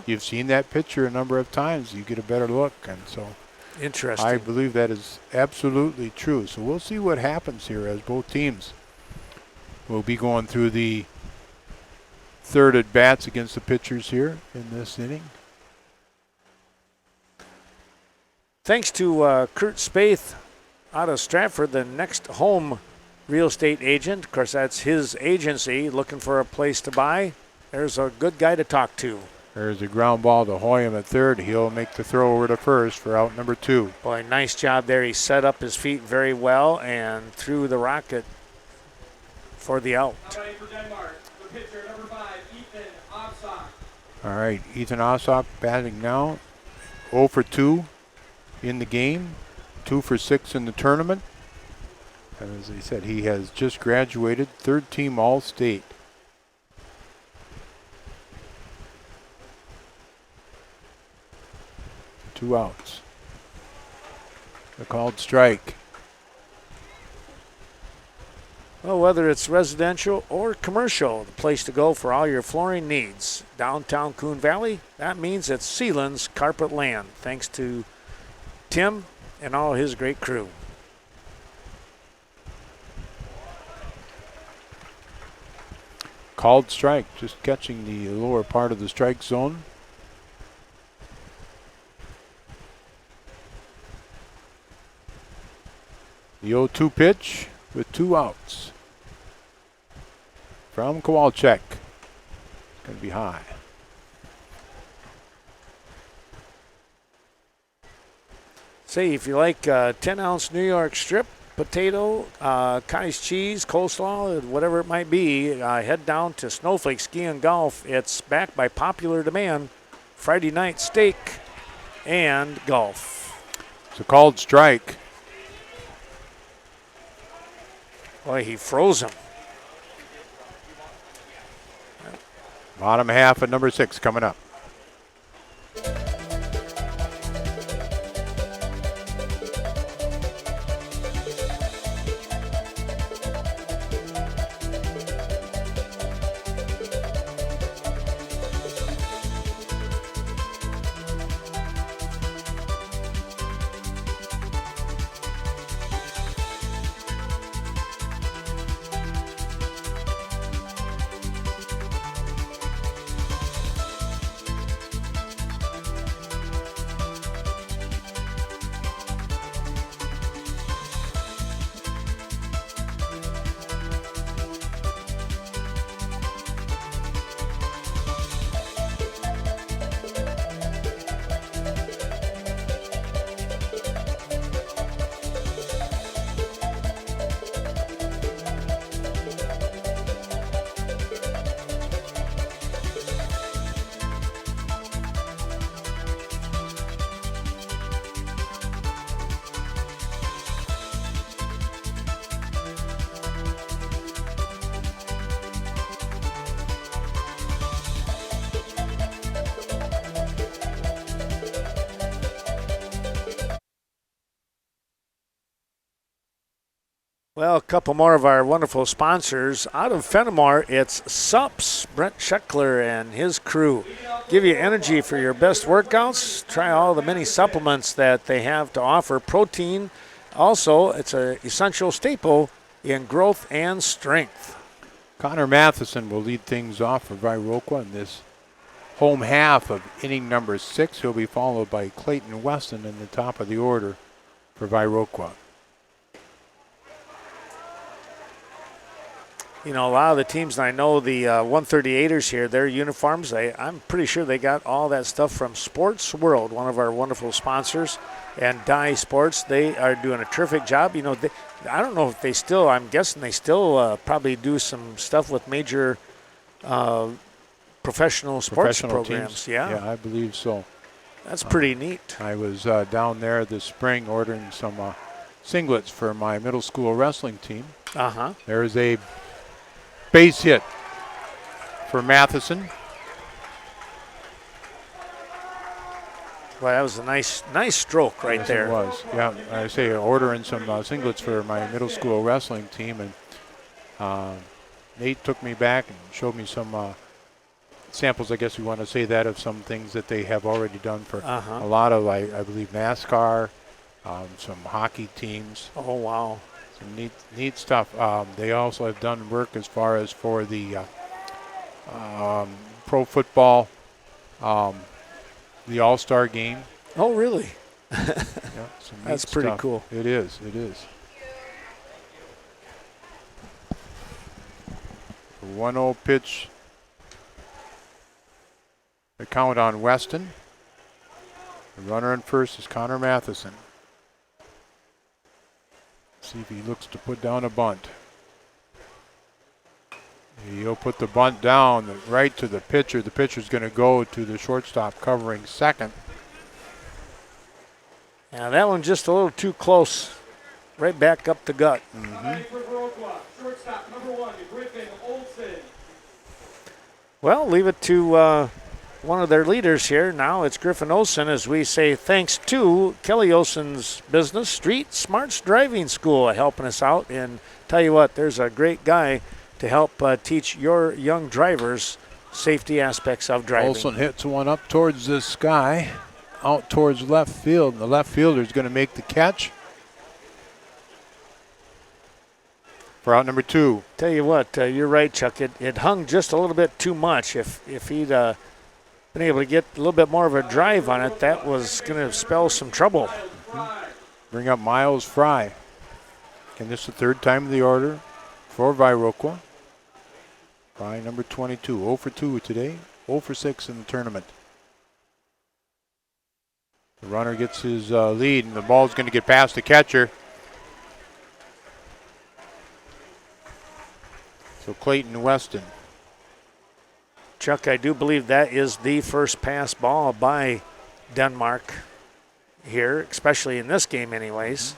you've seen that pitcher a number of times. You get a better look, and so interesting. I believe that is absolutely true. So we'll see what happens here as both teams will be going through the third at bats against the pitchers here in this inning. Thanks to Kurt Spaeth out of Stratford, the next home real estate agent. Of course, that's his agency, looking for a place to buy. There's a good guy to talk to. There's a ground ball to Hoyam at third. He'll make the throw over to first for out number 2. Boy, nice job there. He set up his feet very well and threw the rocket for the out. For Denmark, the pitcher, number 5, Ethan Ossock. All right, Ethan Ossock batting now, 0 for 2 in the game, 2 for 6 in the tournament. As I said, he has just graduated, third team All-State. Two outs. A called strike. Well, whether it's residential or commercial, the place to go for all your flooring needs. Downtown Coon Valley, that means it's Sealand's Carpet Land, thanks to Tim and all his great crew. Called strike, just catching the lower part of the strike zone. The 0-2 pitch with 2 outs from Kowalczyk. It's going to be high. Say, if you like 10-ounce New York strip, potato, cottage cheese, coleslaw, whatever it might be, head down to Snowflake Ski and Golf. It's backed by popular demand. Friday night steak and golf. It's a called strike. Boy, he froze him. Bottom half of number 6 coming up. Well, a couple more of our wonderful sponsors. Out of Fenimore, it's SUPS. Brent Scheckler and his crew give you energy for your best workouts. Try all the many supplements that they have to offer. Protein, also, it's an essential staple in growth and strength. Connor Matheson will lead things off for Viroqua in this home half of inning number 6. He'll be followed by Clayton Weston in the top of the order for Viroqua. You know, a lot of the teams, and I know the 138ers here, their uniforms, I'm pretty sure they got all that stuff from Sports World, one of our wonderful sponsors, and Dye Sports. They are doing a terrific job. You know, I don't know if they still, I'm guessing they still probably do some stuff with major professional sports programs. Teams. Yeah, I believe so. That's pretty neat. I was down there this spring ordering some singlets for my middle school wrestling team. Uh-huh. There's a base hit for Matheson. Well, that was a nice stroke right there. It was. Yeah, I say ordering some singlets for my middle school wrestling team, and Nate took me back and showed me some samples, I guess we want to say that, of some things that they have already done for a lot of, I believe, NASCAR, some hockey teams. Oh, wow. Some neat stuff. They also have done work as far as for the pro football, the All-Star game. Oh, really? Yeah, some neat That's pretty stuff. cool. It is. It is. 1-0 pitch. The count on Weston. The runner in first is Connor Matheson. See if he looks to put down a bunt. He'll put the bunt down right to the pitcher. The pitcher's going to go to the shortstop covering second. Now that one just a little too close. Right back up the gut. Shortstop number 1, Griffin Olson. Well, leave it to one of their leaders here. Now it's Griffin Olson, as we say thanks to Kelly Olson's business, Street Smarts Driving School, helping us out. And tell you what, there's a great guy to help teach your young drivers safety aspects of driving. Olson hits one up towards the sky, out towards left field. The left fielder is going to make the catch for out number 2. Tell you what, you're right, Chuck. It hung just a little bit too much. If he'd been able to get a little bit more of a drive on it, that was going to spell some trouble. Bring up Miles Fry. And this is the third time of the order for Viroqua. Fry number 22, 0 for 2 today, 0 for 6 in the tournament. The runner gets his lead, and the ball's going to get past the catcher. So Clayton Weston. Chuck, I do believe that is the first pass ball by Denmark here, especially in this game anyways.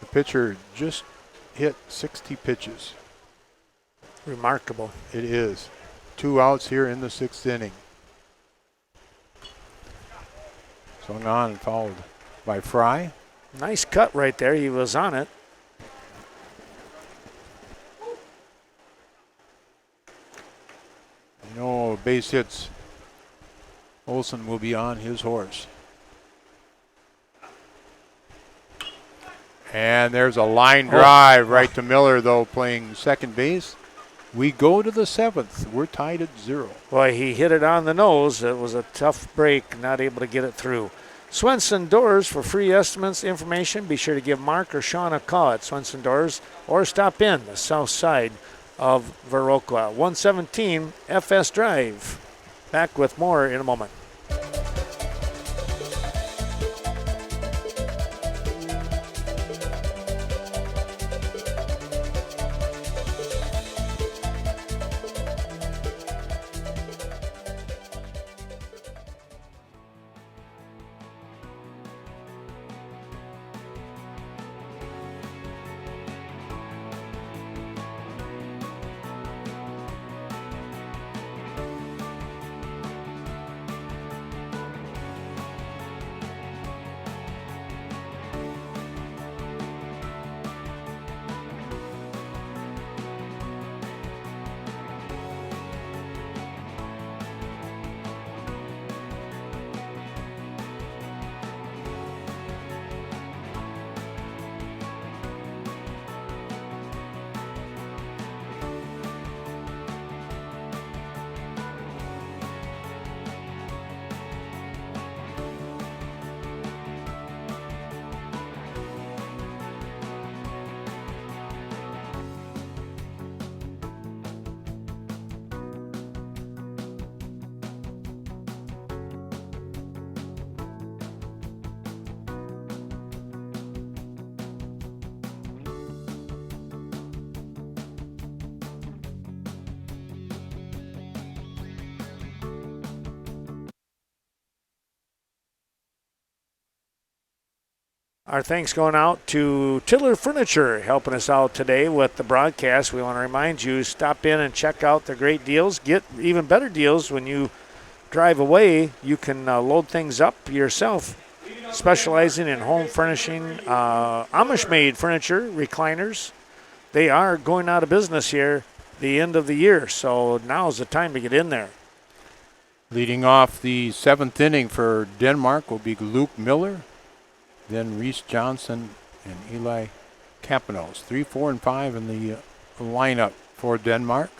The pitcher just hit 60 pitches. Remarkable. It is. 2 outs here in the 6th inning. Swung on and fouled by Fry. Nice cut right there. He was on it. You know, base hits, Olson will be on his horse. And there's a line drive right to Miller, though, playing second base. We go to the 7th. We're tied at 0. Boy, he hit it on the nose. It was a tough break, not able to get it through. Swenson Doors, for free estimates information, be sure to give Mark or Sean a call at Swenson Doors or stop in the south side of Viroqua. 117 FS Drive. Back with more in a moment. Our thanks going out to Tiller Furniture helping us out today with the broadcast. We want to remind you, stop in and check out the great deals. Get even better deals when you drive away. You can load things up yourself, specializing in home furnishing, Amish-made furniture, recliners. They are going out of business here the end of the year, so now's the time to get in there. Leading off the 7th inning for Denmark will be Luke Miller, then Reese Johnson and Eli Campanos. 3, 4, and 5 in the lineup for Denmark.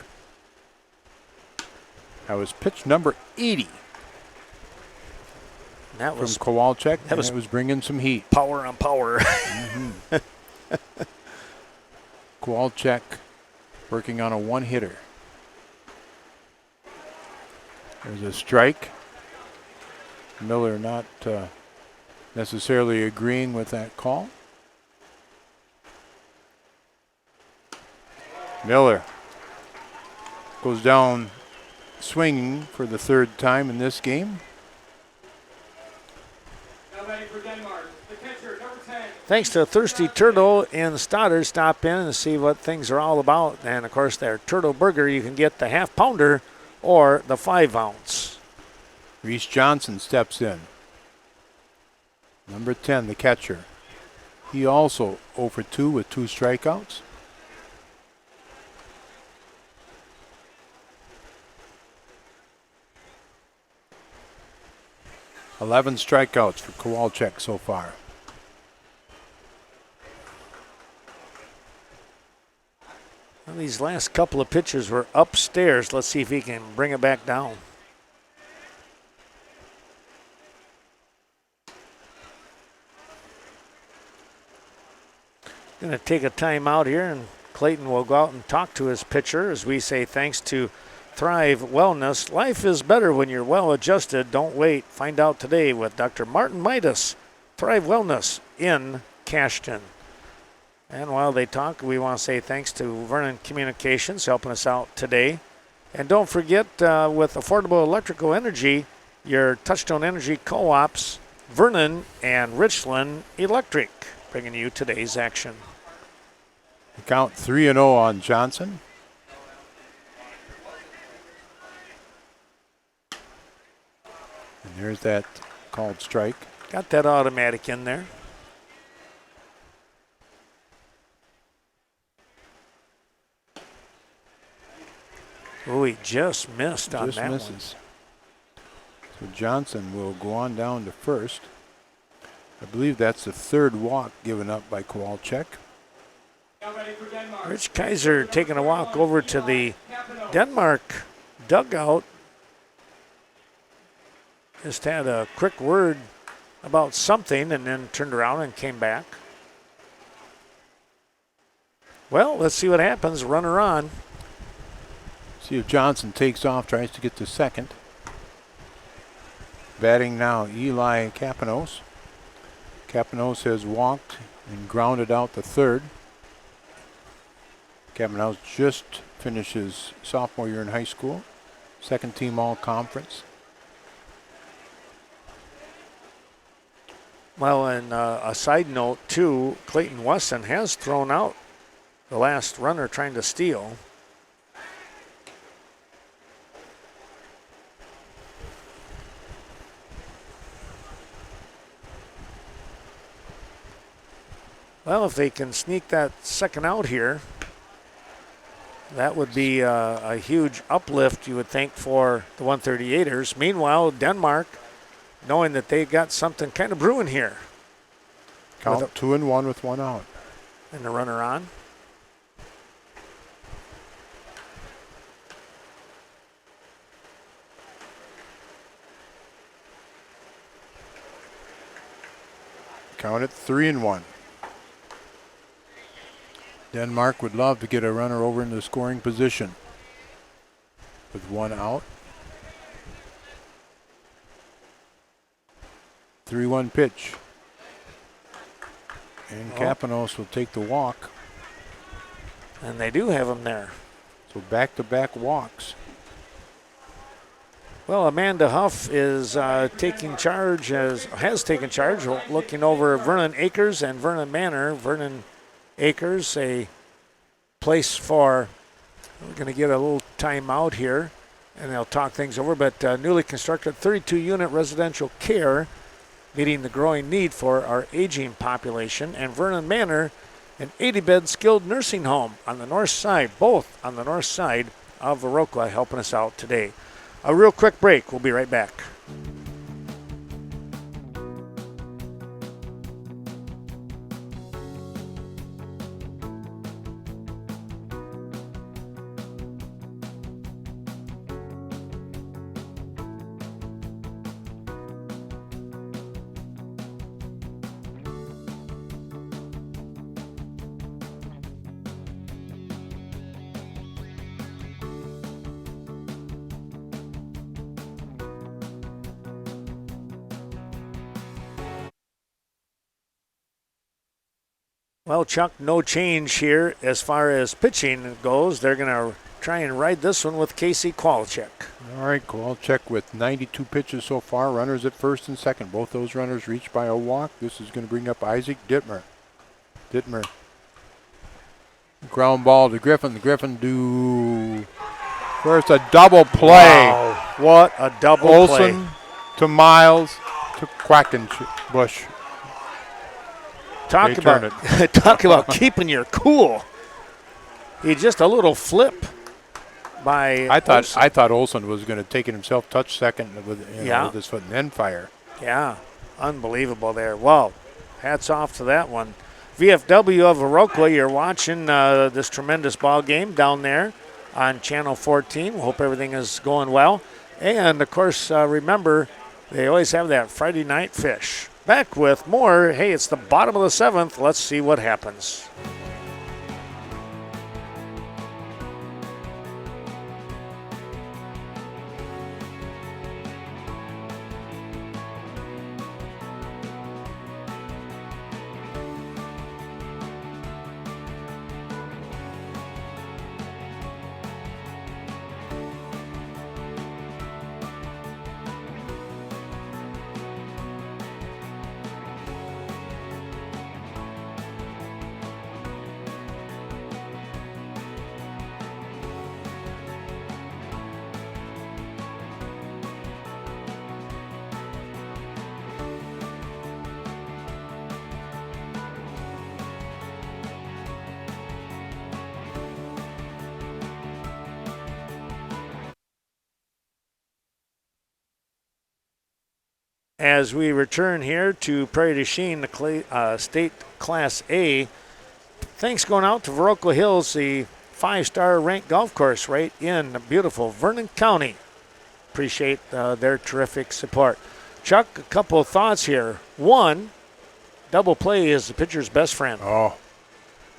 That was pitch number 80. That from was Kowalczyk, and it was bringing some heat. Power on power. Kowalczyk working on a one-hitter. There's a strike. Miller not necessarily agreeing with that call. Miller goes down swinging for the 3rd time in this game. Now ready for Denmark, the catcher, number 10. Thanks to Thirsty Turtle and Stoddard, stop in and see what things are all about. And, of course, their Turtle Burger, you can get the half-pounder or the 5-ounce. Reese Johnson steps in. Number 10, the catcher. He also 0 for 2 with 2 strikeouts. "11 strikeouts for Kowalczyk so far. Well, these last couple of pitches were upstairs. Let's see if he can bring it back down. Going to take a time out here, and Clayton will go out and talk to his pitcher as we say thanks to Thrive Wellness. Life is better when you're well adjusted. Don't wait. Find out today with Dr. Martin Midas, Thrive Wellness in Cashton. And while they talk, we want to say thanks to Vernon Communications helping us out today. And don't forget, with affordable electrical energy, your Touchstone Energy co-ops, Vernon and Richland Electric, bringing you today's action. Count 3-0 on Johnson. And there's that called strike. Got that automatic in there. Oh, he just missed on that one. So Johnson will go on down to first. I believe that's the 3rd walk given up by Kowalczyk. Rich Kaiser taking a walk over to the Denmark dugout. Just had a quick word about something and then turned around and came back. Well, let's see what happens. Runner on. See if Johnson takes off, tries to get to second. Batting now, Eli Campanos. Campanos has walked and grounded out the 3rd. Campanos just finished his sophomore year in high school. 2nd team all-conference. Well, and a side note, too, Clayton Wesson has thrown out the last runner trying to steal. Well, if they can sneak that second out here, that would be a huge uplift, you would think, for the 138ers. Meanwhile, Denmark, knowing that they got something kind of brewing here. Count 2-1 with 1 out. And the runner on. Count it 3-1. Denmark would love to get a runner over into scoring position with 1 out. 3-1 pitch. And Campanos will take the walk. And they do have him there. So back-to-back walks. Well, Amanda Huff is taking charge, has taken charge, looking over Vernon Acres and Vernon Manor. Vernon Acres, a place for, we're going to get a little timeout here, and they'll talk things over, but newly constructed 32-unit residential care, meeting the growing need for our aging population. And Vernon Manor, an 80-bed skilled nursing home on the north side, both on the north side of Viroqua, helping us out today. A real quick break. We'll be right back. Well, Chuck, no change here as far as pitching goes. They're going to try and ride this one with Casey Kowalczyk. All right, Kowalczyk with 92 pitches so far. Runners at first and second. Both those runners reached by a walk. This is going to bring up Isaac Dittmer. Ground ball to Griffin. The Griffin do first a double play. Wow, what a double Olson play. To Miles to Quackenbush. Talk about keeping your cool. He just a little flip by Olson. I thought Olson was going to take it himself, touch second with his foot, and then fire. Yeah, unbelievable there. Wow, hats off to that one. VFW of Viroqua, you're watching this tremendous ball game down there on Channel 14. We hope everything is going well. And, of course, remember, they always have that Friday night fish. Back with more. Hey, it's the bottom of the seventh. Let's see what happens. As we return here to Prairie du Chien, the state Class A, thanks going out to Viroqua Hills, the 5-star ranked golf course right in beautiful Vernon County. Appreciate their terrific support. Chuck, a couple of thoughts here. One, double play is the pitcher's best friend. Oh,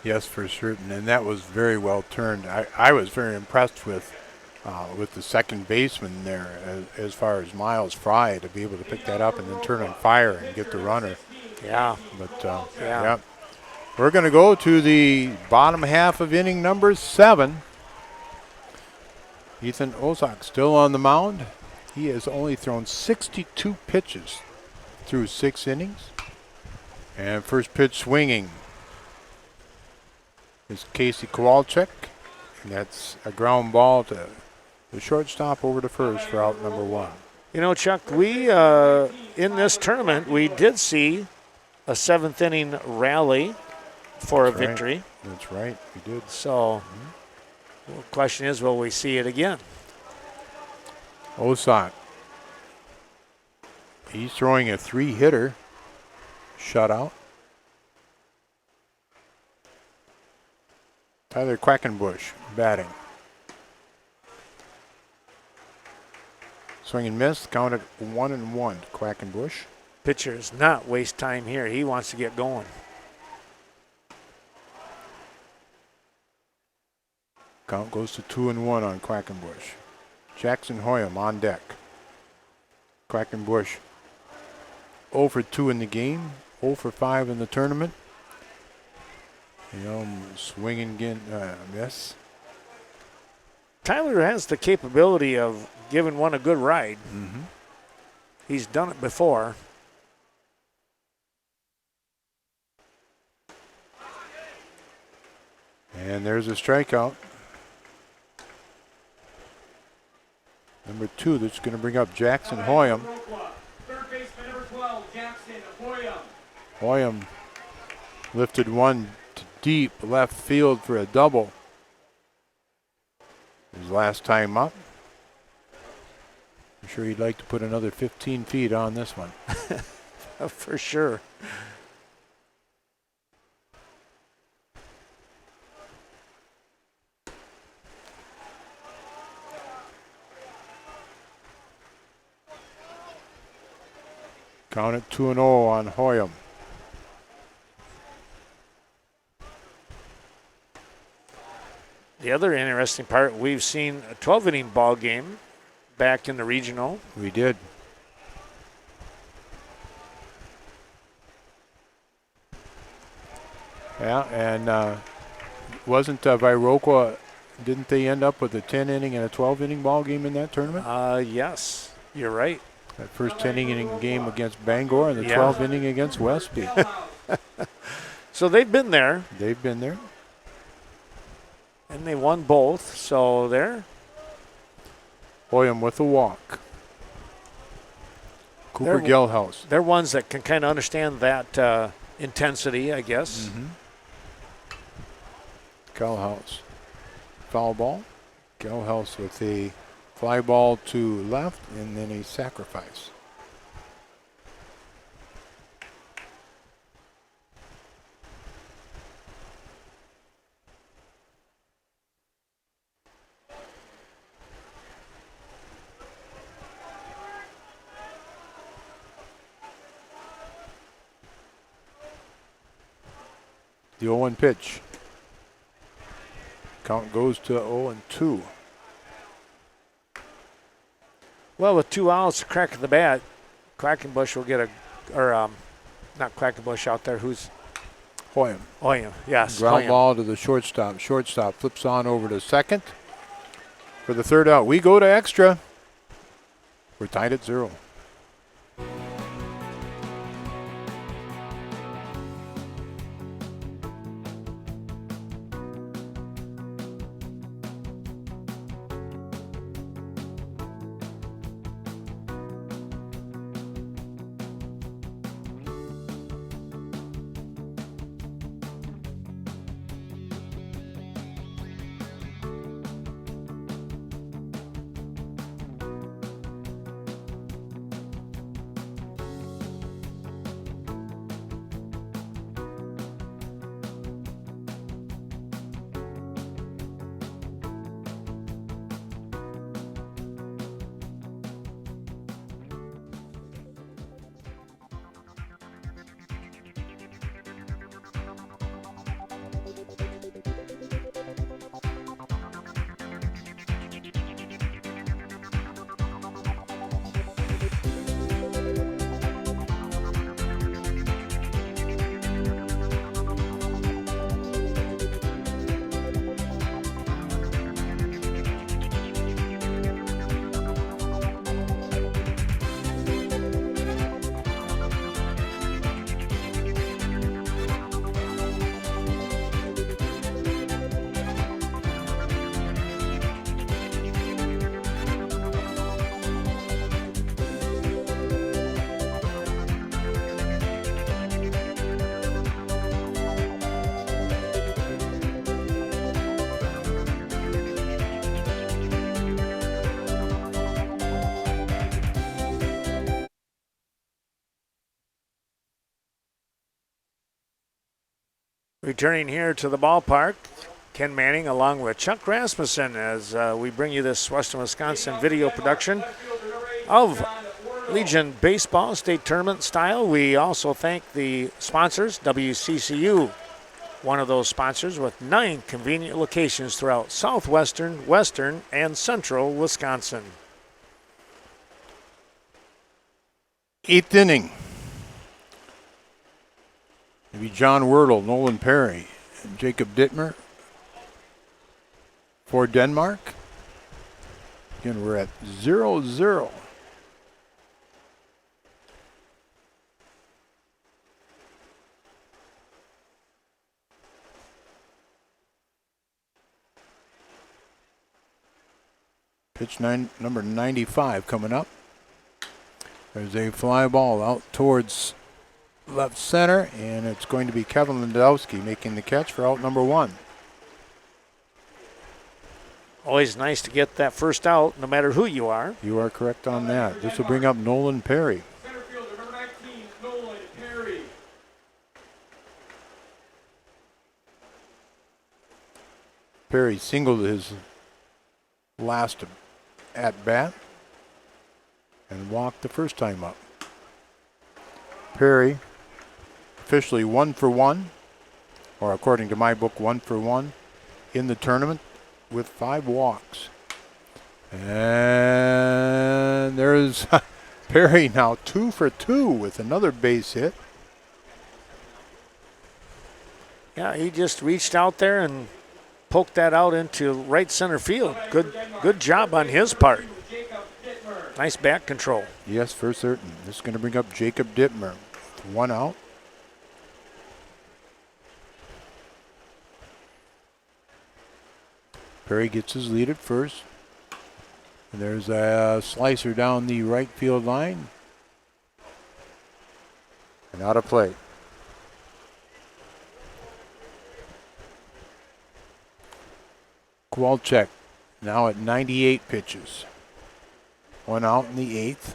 yes, for certain, and that was very well turned. I was very impressed with the second baseman there as far as Miles Fry to be able to pick that up and then turn on fire and get the runner. Yeah. But, yeah. We're going to go to the bottom half of inning number 7. Ethan Ozak still on the mound. He has only thrown 62 pitches through 6 innings. And first pitch swinging is Casey Kowalczyk. And that's a ground ball to the shortstop over to first for out number 1. You know, Chuck, we in this tournament, we did see a 7th inning rally for a victory. That's right, we did. So the question is, will we see it again? Osot. He's throwing a 3-hitter shutout. Tyler Quackenbush batting. Swing and miss. Count at 1-1 to Quackenbush. Pitcher does not waste time here. He wants to get going. Count goes to 2-1 on Quackenbush. Jackson Hoyam on deck. Quackenbush 0 for 2 in the game, 0 for 5 in the tournament. Swinging again, miss. Tyler has the capability of giving one a good ride. Mm-hmm. He's done it before. And there's a strikeout. Number 2, that's going to bring up Jackson Hoyam. Third baseman number 12, Jackson Hoyam. Hoyam lifted one to deep left field for a double. His last time up. I'm sure he'd like to put another 15 feet on this one. For sure. Count it 2-0 on Hoyam. The other interesting part, we've seen a 12-inning ball game back in the regional. We did. Yeah, and wasn't Viroqua, didn't they end up with a 10-inning and a 12-inning ball game in that tournament? Yes, you're right. That first 10-inning game against Bangor and the Yeah. 12-inning against Westby. So they've been there, They've been there. and they won both. So there. Hoyam with a walk. Cooper They're- Gelhaus. They're ones that can kind of understand that intensity, I guess. Mm-hmm. Gelhaus. Foul ball. Gelhaus with a fly ball to left and then a sacrifice. The 0-1 pitch. Count goes to 0-2. Well, with 2 outs, crack of the bat, Quackenbush will get not Quackenbush out there. Who's Hoyam. Hoyam? Yes, Ground Hoyam. ball to the shortstop. Shortstop flips on over to second for the third out. We go to extra. We're tied at 0. Returning here to the ballpark, Ken Manning along with Chuck Rasmussen as we bring you this Western Wisconsin video production of Legion Baseball State Tournament style. We also thank the sponsors, WCCU, one of those sponsors with 9 convenient locations throughout southwestern, western, and central Wisconsin. 8th inning. Maybe John Wordle, Nolan Prairie, and Jacob Dittmer for Denmark. Again, we're at 0-0. Pitch number 95 coming up. There's a fly ball out towards left center, and it's going to be Kevin Landowski making the catch for out number 1. Always nice to get that first out, no matter who you are. You are correct on that. This will bring up Nolan Perry. Center fielder, number 19, Nolan Perry. Perry singled his last at bat and walked the first time up. Perry officially 1 for 1, or according to my book, 1 for 1 in the tournament with 5 walks. And there's Perry now 2 for 2 with another base hit. Yeah, he just reached out there and poked that out into right center field. Good job on his part. Nice bat control. Yes, for certain. This is going to bring up Jacob Dittmer. 1 out. Perry gets his lead at first. And there's a slicer down the right field line. And out of play. Kowalczyk now at 98 pitches. 1 out in the 8th.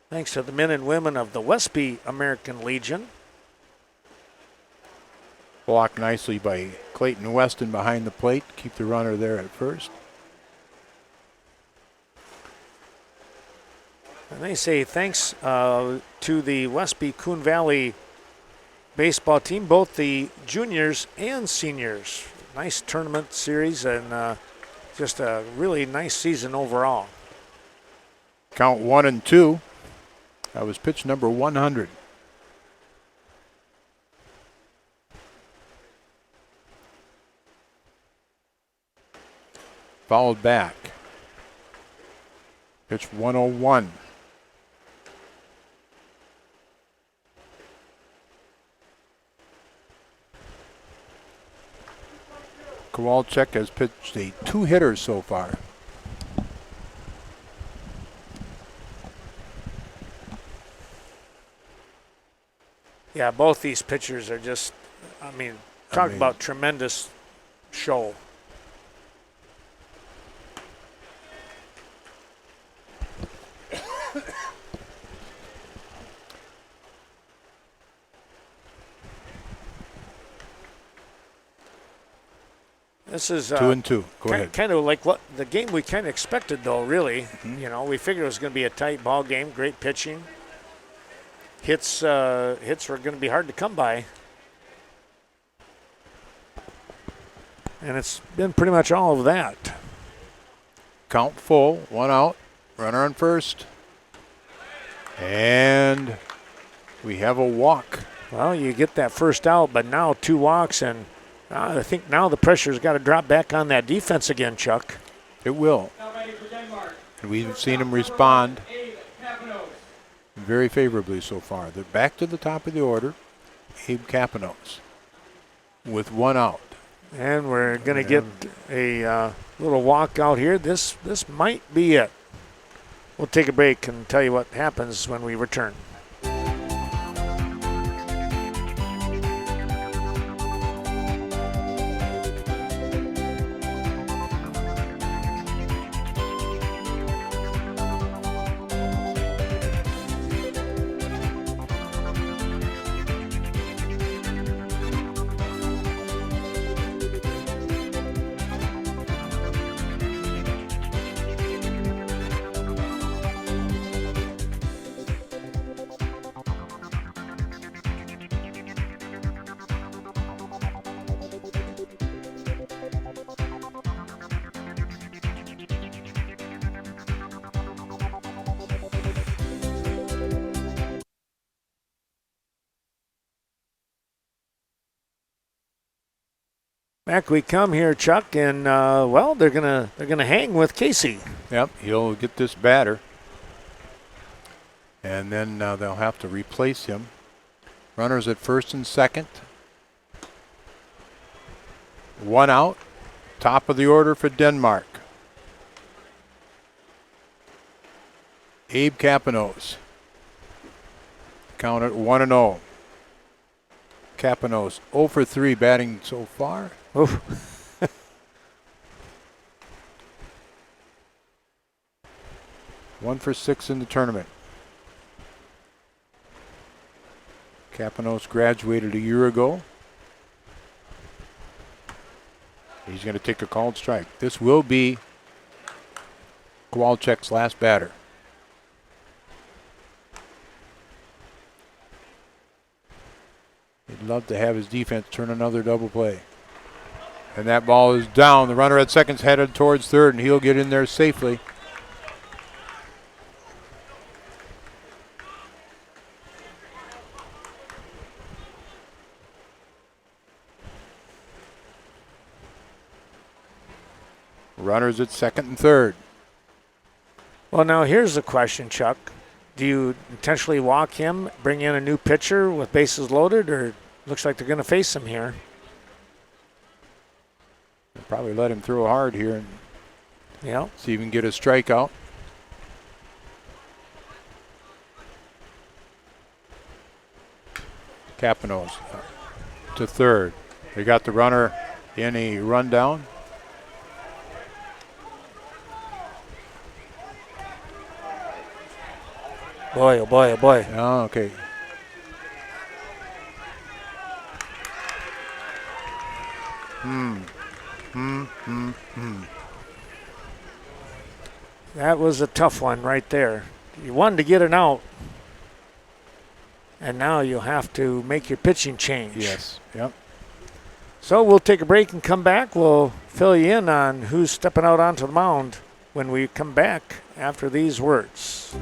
Thanks to the men and women of the Westby American Legion. Blocked nicely by Clayton Weston behind the plate. Keep the runner there at first. And they say thanks to the Westby Coon Valley baseball team, both the juniors and seniors. Nice tournament series and just a really nice season overall. Count 1-2. That was pitch number 100. Fouled back. Pitch 101. Kowalczyk has pitched a 2-hitter so far. Yeah, both these pitchers are just, talk about tremendous show. This is 2-2. Go ahead. Kind of like what the game we kind of expected, though. Really, you know, we figured it was going to be a tight ball game. Great pitching. Hits were going to be hard to come by, and it's been pretty much all of that. Count full. 1 out. Runner on first, and we have a walk. Well, you get that first out, but now 2 walks, and I think now the pressure's got to drop back on that defense again, Chuck. It will. And we've seen them respond very favorably so far. They're back to the top of the order. Abe Capanos with 1 out. And we're going to get a little walk out here. This might be it. We'll take a break and tell you what happens when we return. Back we come here, Chuck, and well, they're gonna hang with Casey. Yep, he'll get this batter. And then they'll have to replace him. Runners at first and second. 1 out. Top of the order for Denmark. Abe Capanos. Count at 1-0. Capanos 0 for 3 batting so far. Oof. 1 for 6 in the tournament. Capanos graduated a year ago. He's going to take a called strike. This will be Kowalczyk's last batter. He'd love to have his defense turn another double play. And that ball is down. The runner at second's headed towards third, and he'll get in there safely. Runners at second and third. Well, now here's the question, Chuck. Do you intentionally walk him, bring in a new pitcher with bases loaded, or looks like they're going to face him here? They'll probably let him throw hard here and Yeah. see if he can get a strikeout. Capanos to third. They got the runner in a rundown. Boy, oh boy, oh boy. Oh, okay. That was a tough one right there. You wanted to get it out, and now you'll have to make your pitching change. Yes. Yep. So we'll take a break and come back. We'll fill you in on who's stepping out onto the mound when we come back after these words.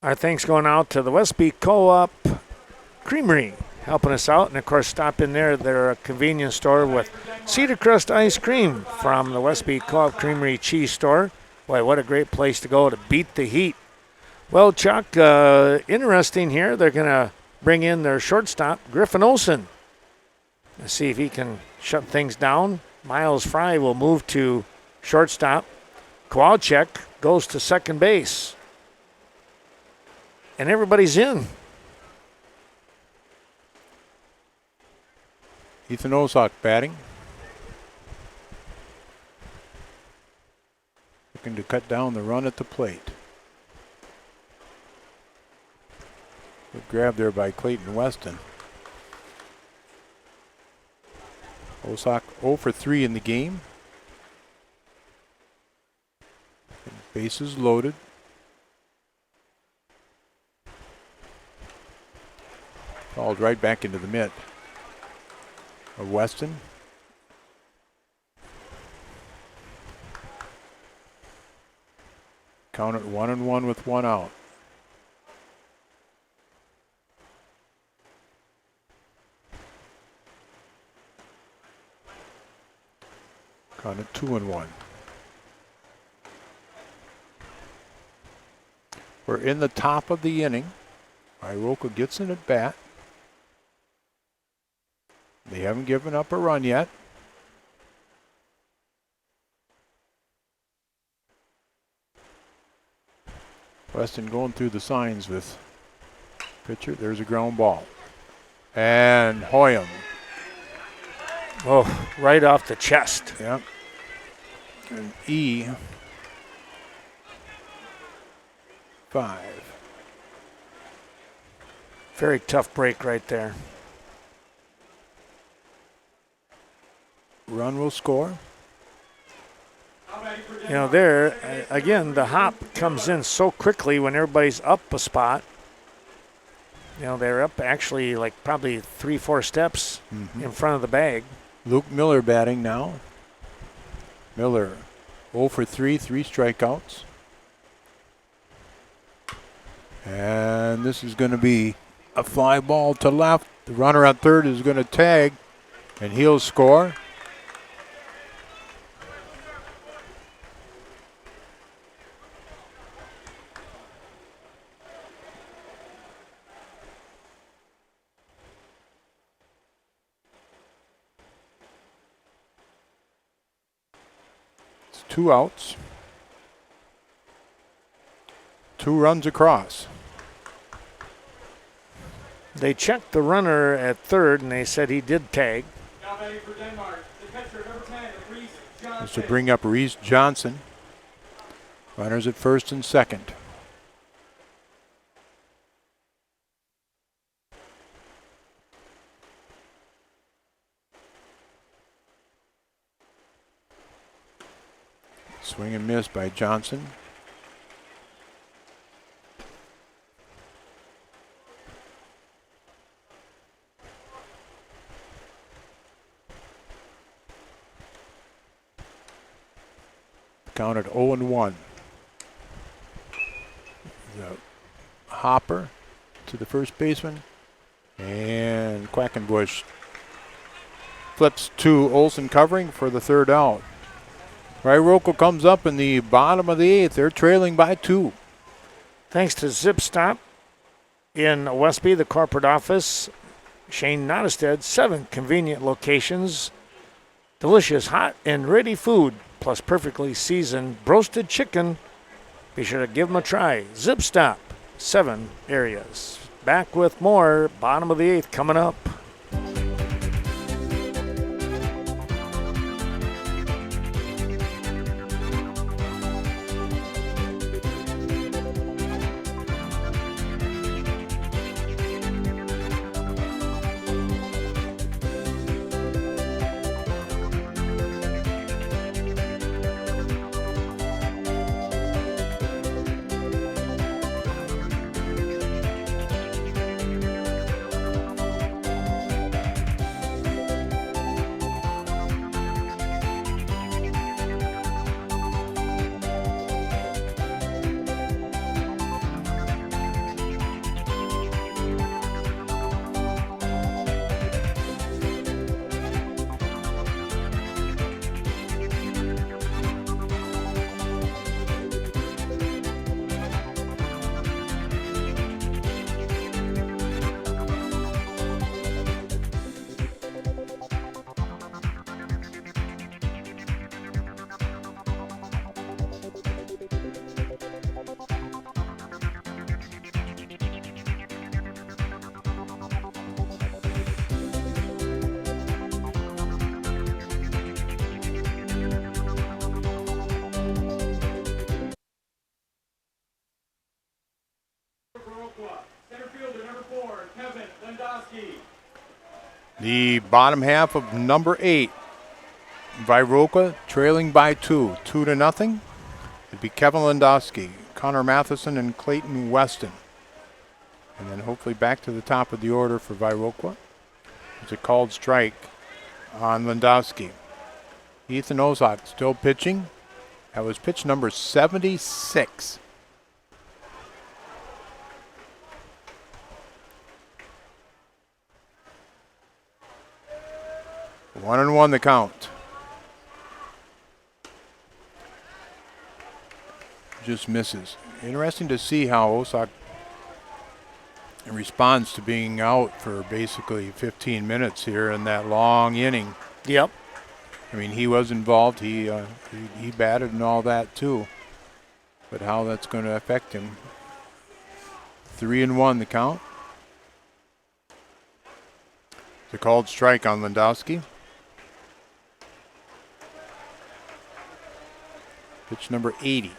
Our thanks going out to the Westby Co-op Creamery, helping us out. And, of course, stop in there. They're a convenience store with Cedar Crust ice cream from the Westby Co-op Creamery cheese store. Boy, what a great place to go to beat the heat. Well, Chuck, interesting here. They're going to bring in their shortstop, Griffin Olsen. Let's see if he can shut things down. Miles Fry will move to shortstop. Kowalczyk goes to second base. And everybody's in. Ethan Osak batting. Looking to cut down the run at the plate. Good grab there by Clayton Weston. Osak 0 for 3 in the game. Bases loaded. Called right back into the mitt of Weston. Count it 1-1 with 1 out. Count it 2-1. We're in the top of the inning. Viroqua gets in at bat. They haven't given up a run yet. Weston going through the signs with pitcher. There's a ground ball. And Hoyam. Oh, right off the chest. Yep. And E5. Very tough break right there. Run will score. You know, there, again, the hop comes in so quickly when everybody's up a spot. You know, they're up actually like probably 3-4 steps in front of the bag. Luke Miller batting now. Miller 0 for 3, 3 strikeouts. And this is going to be a fly ball to left. The runner at third is going to tag, and he'll score. It's 2 outs. 2 runs across. They checked the runner at third, and they said he did tag. Now batting for Denmark, the pitcher, number 10, Reese Johnson. This will bring up Reese Johnson. Runners at first and second. Swing and miss by Johnson. Count at 0-1. The hopper to the first baseman. And Quackenbush flips to Olsen covering for the third out. Viroqua comes up in the bottom of the 8th. They're trailing by 2. Thanks to Zip Stop in Westby, the corporate office. Shane Nottestead, 7 convenient locations. Delicious, hot, and ready food, plus perfectly seasoned roasted chicken. Be sure to give them a try. Zip Stop, 7 areas. Back with more bottom of the 8th coming up. The bottom half of number 8. Viroqua trailing by 2 to nothing. It'd be Kevin Landowski, Connor Matheson, and Clayton Weston. And then hopefully back to the top of the order for Viroqua. It's a called strike on Landowski. Ethan Ozak still pitching. That was pitch number 76. One and one the count. Just misses. Interesting to see how Ozak responds to being out for basically 15 minutes here in that long inning. Yep. I mean, he was involved. He batted and all that too. But how that's going to affect him. 3-1 the count. It's a called strike on Landowski. Pitch number 80.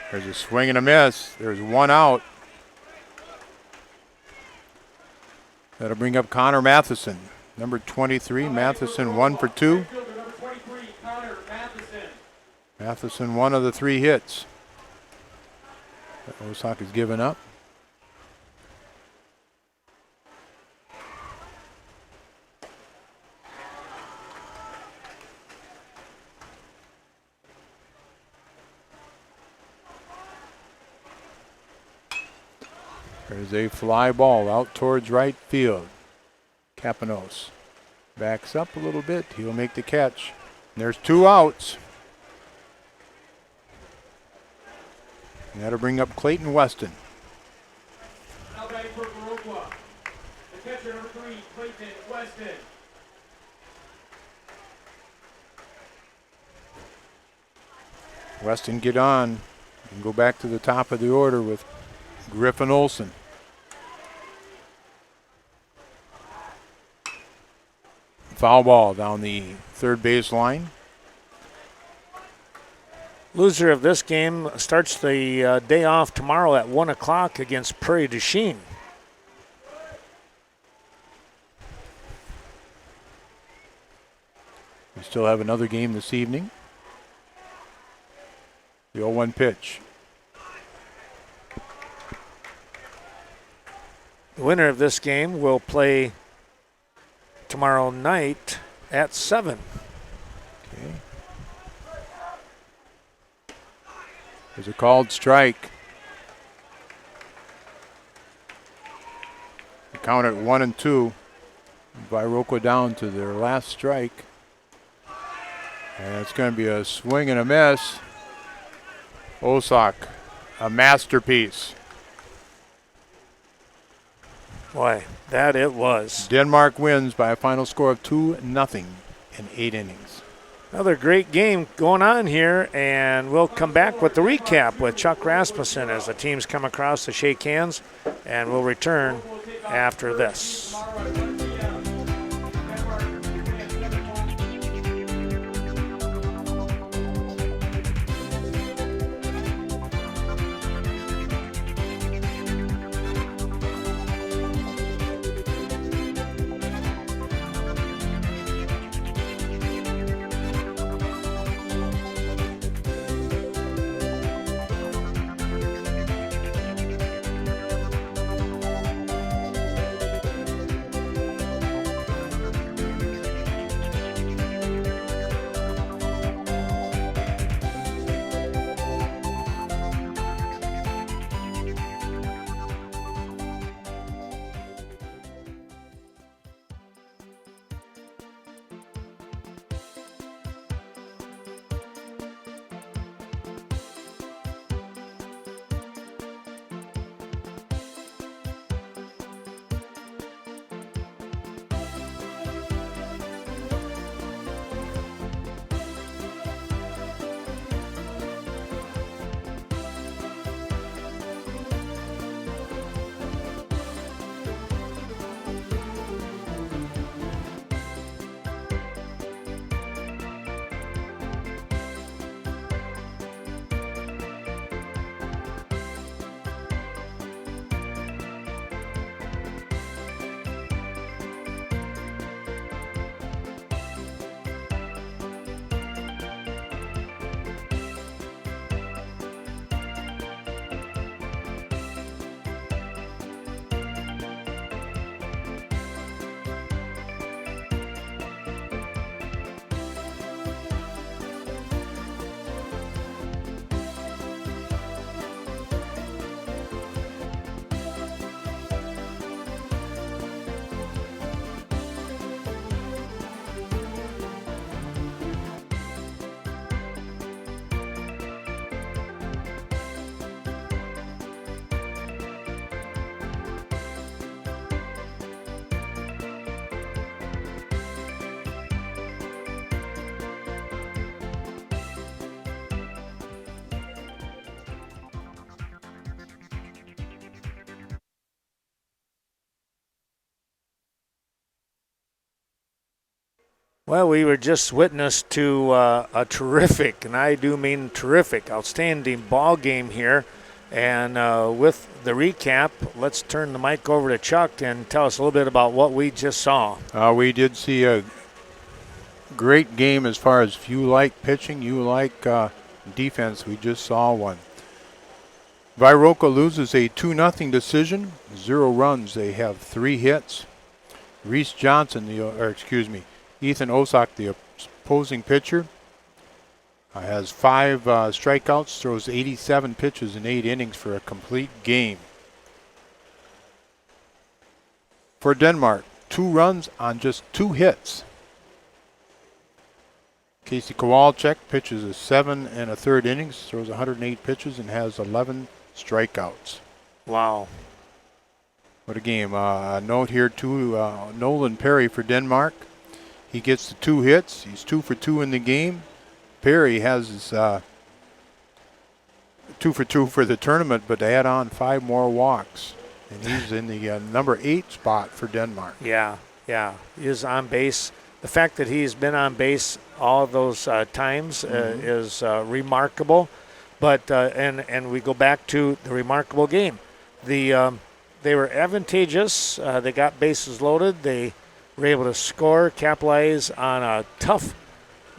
There's a swing and a miss. There's one out. That'll bring up Connor Matheson. Number 23, Matheson 1 for 2. Number 23, Connor Matheson. Matheson 1 of the 3 hits. Ozak has given up. There's a fly ball out towards right field. Capanos backs up a little bit. He'll make the catch. And there's 2 outs. And that'll bring up Clayton Weston. Now batting for Viroqua. The catcher number 3, Clayton Weston. Weston get on and go back to the top of the order with Griffin Olson. Foul ball down the third base line. Loser of this game starts the day off tomorrow at 1 o'clock against Prairie to Chien. We still have another game this evening. The 0-1 pitch. The winner of this game will play tomorrow night at 7. Okay. There's a called strike. The count at 1-2. Viroqua down to their last strike. And it's going to be a swing and a miss. Ozak, a masterpiece. Boy, that it was. Denmark wins by a final score of 2-0 in 8 innings. Another great game going on here, and we'll come back with the recap with Chuck Rasmussen as the teams come across to shake hands, and we'll return after this. Well, we were just witness to a terrific, and I do mean terrific, outstanding ball game here. And with the recap, let's turn the mic over to Chuck and tell us a little bit about what we just saw. We did see a great game as far as if you like pitching, you like defense. We just saw one. Viroqua loses a 2-0 decision, 0 runs. They have 3 hits. Reese Johnson, Ethan Osak, the opposing pitcher, has 5 strikeouts, throws 87 pitches in 8 innings for a complete game. For Denmark, 2 runs on just 2 hits. Casey Kowalczyk pitches a 7 1/3 innings, throws 108 pitches, and has 11 strikeouts. Wow. What a game. A note here too, Nolan Prairie for Denmark. He gets the 2 hits. He's 2 for 2 in the game. Prairie has his 2 for 2 for the tournament, but add on 5 more walks. And he's in the number 8 spot for Denmark. Yeah. He is on base. The fact that he's been on base all those times is remarkable. But and we go back to the remarkable game. They were advantageous. They got bases loaded. They were able to score, capitalize on a tough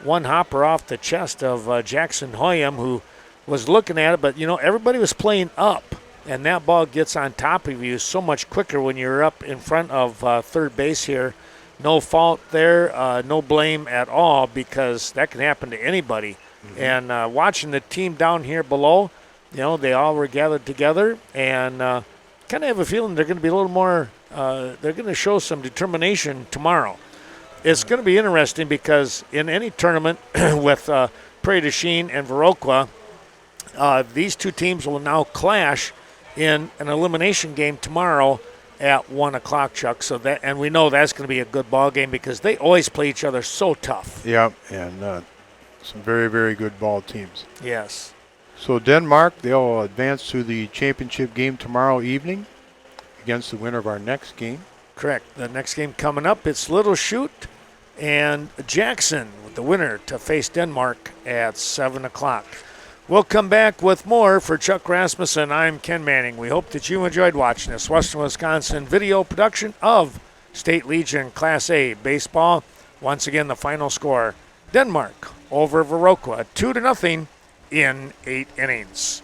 one-hopper off the chest of Jackson Hoyam, who was looking at it. But, everybody was playing up, and that ball gets on top of you so much quicker when you're up in front of third base here. No fault there, no blame at all, because that can happen to anybody. And watching the team down here below, they all were gathered together, and kind of have a feeling they're going to be a little more, they're going to show some determination tomorrow. It's going to be interesting because in any tournament with Prairie du Chien and Viroqua, these two teams will now clash in an elimination game tomorrow at 1 o'clock, Chuck. And we know that's going to be a good ball game because they always play each other so tough. Yeah, and some very, very good ball teams. Yes. So Denmark, they'll advance to the championship game tomorrow evening against the winner of our next game. Correct. The next game coming up, it's Little Chute and Jackson, with the winner to face Denmark at 7 o'clock. We'll come back with more. For Chuck Rasmussen, I'm Ken Manning. We hope that you enjoyed watching this Western Wisconsin video production of State Legion Class A baseball. Once again, the final score, Denmark over Viroqua, 2-0 in 8 innings.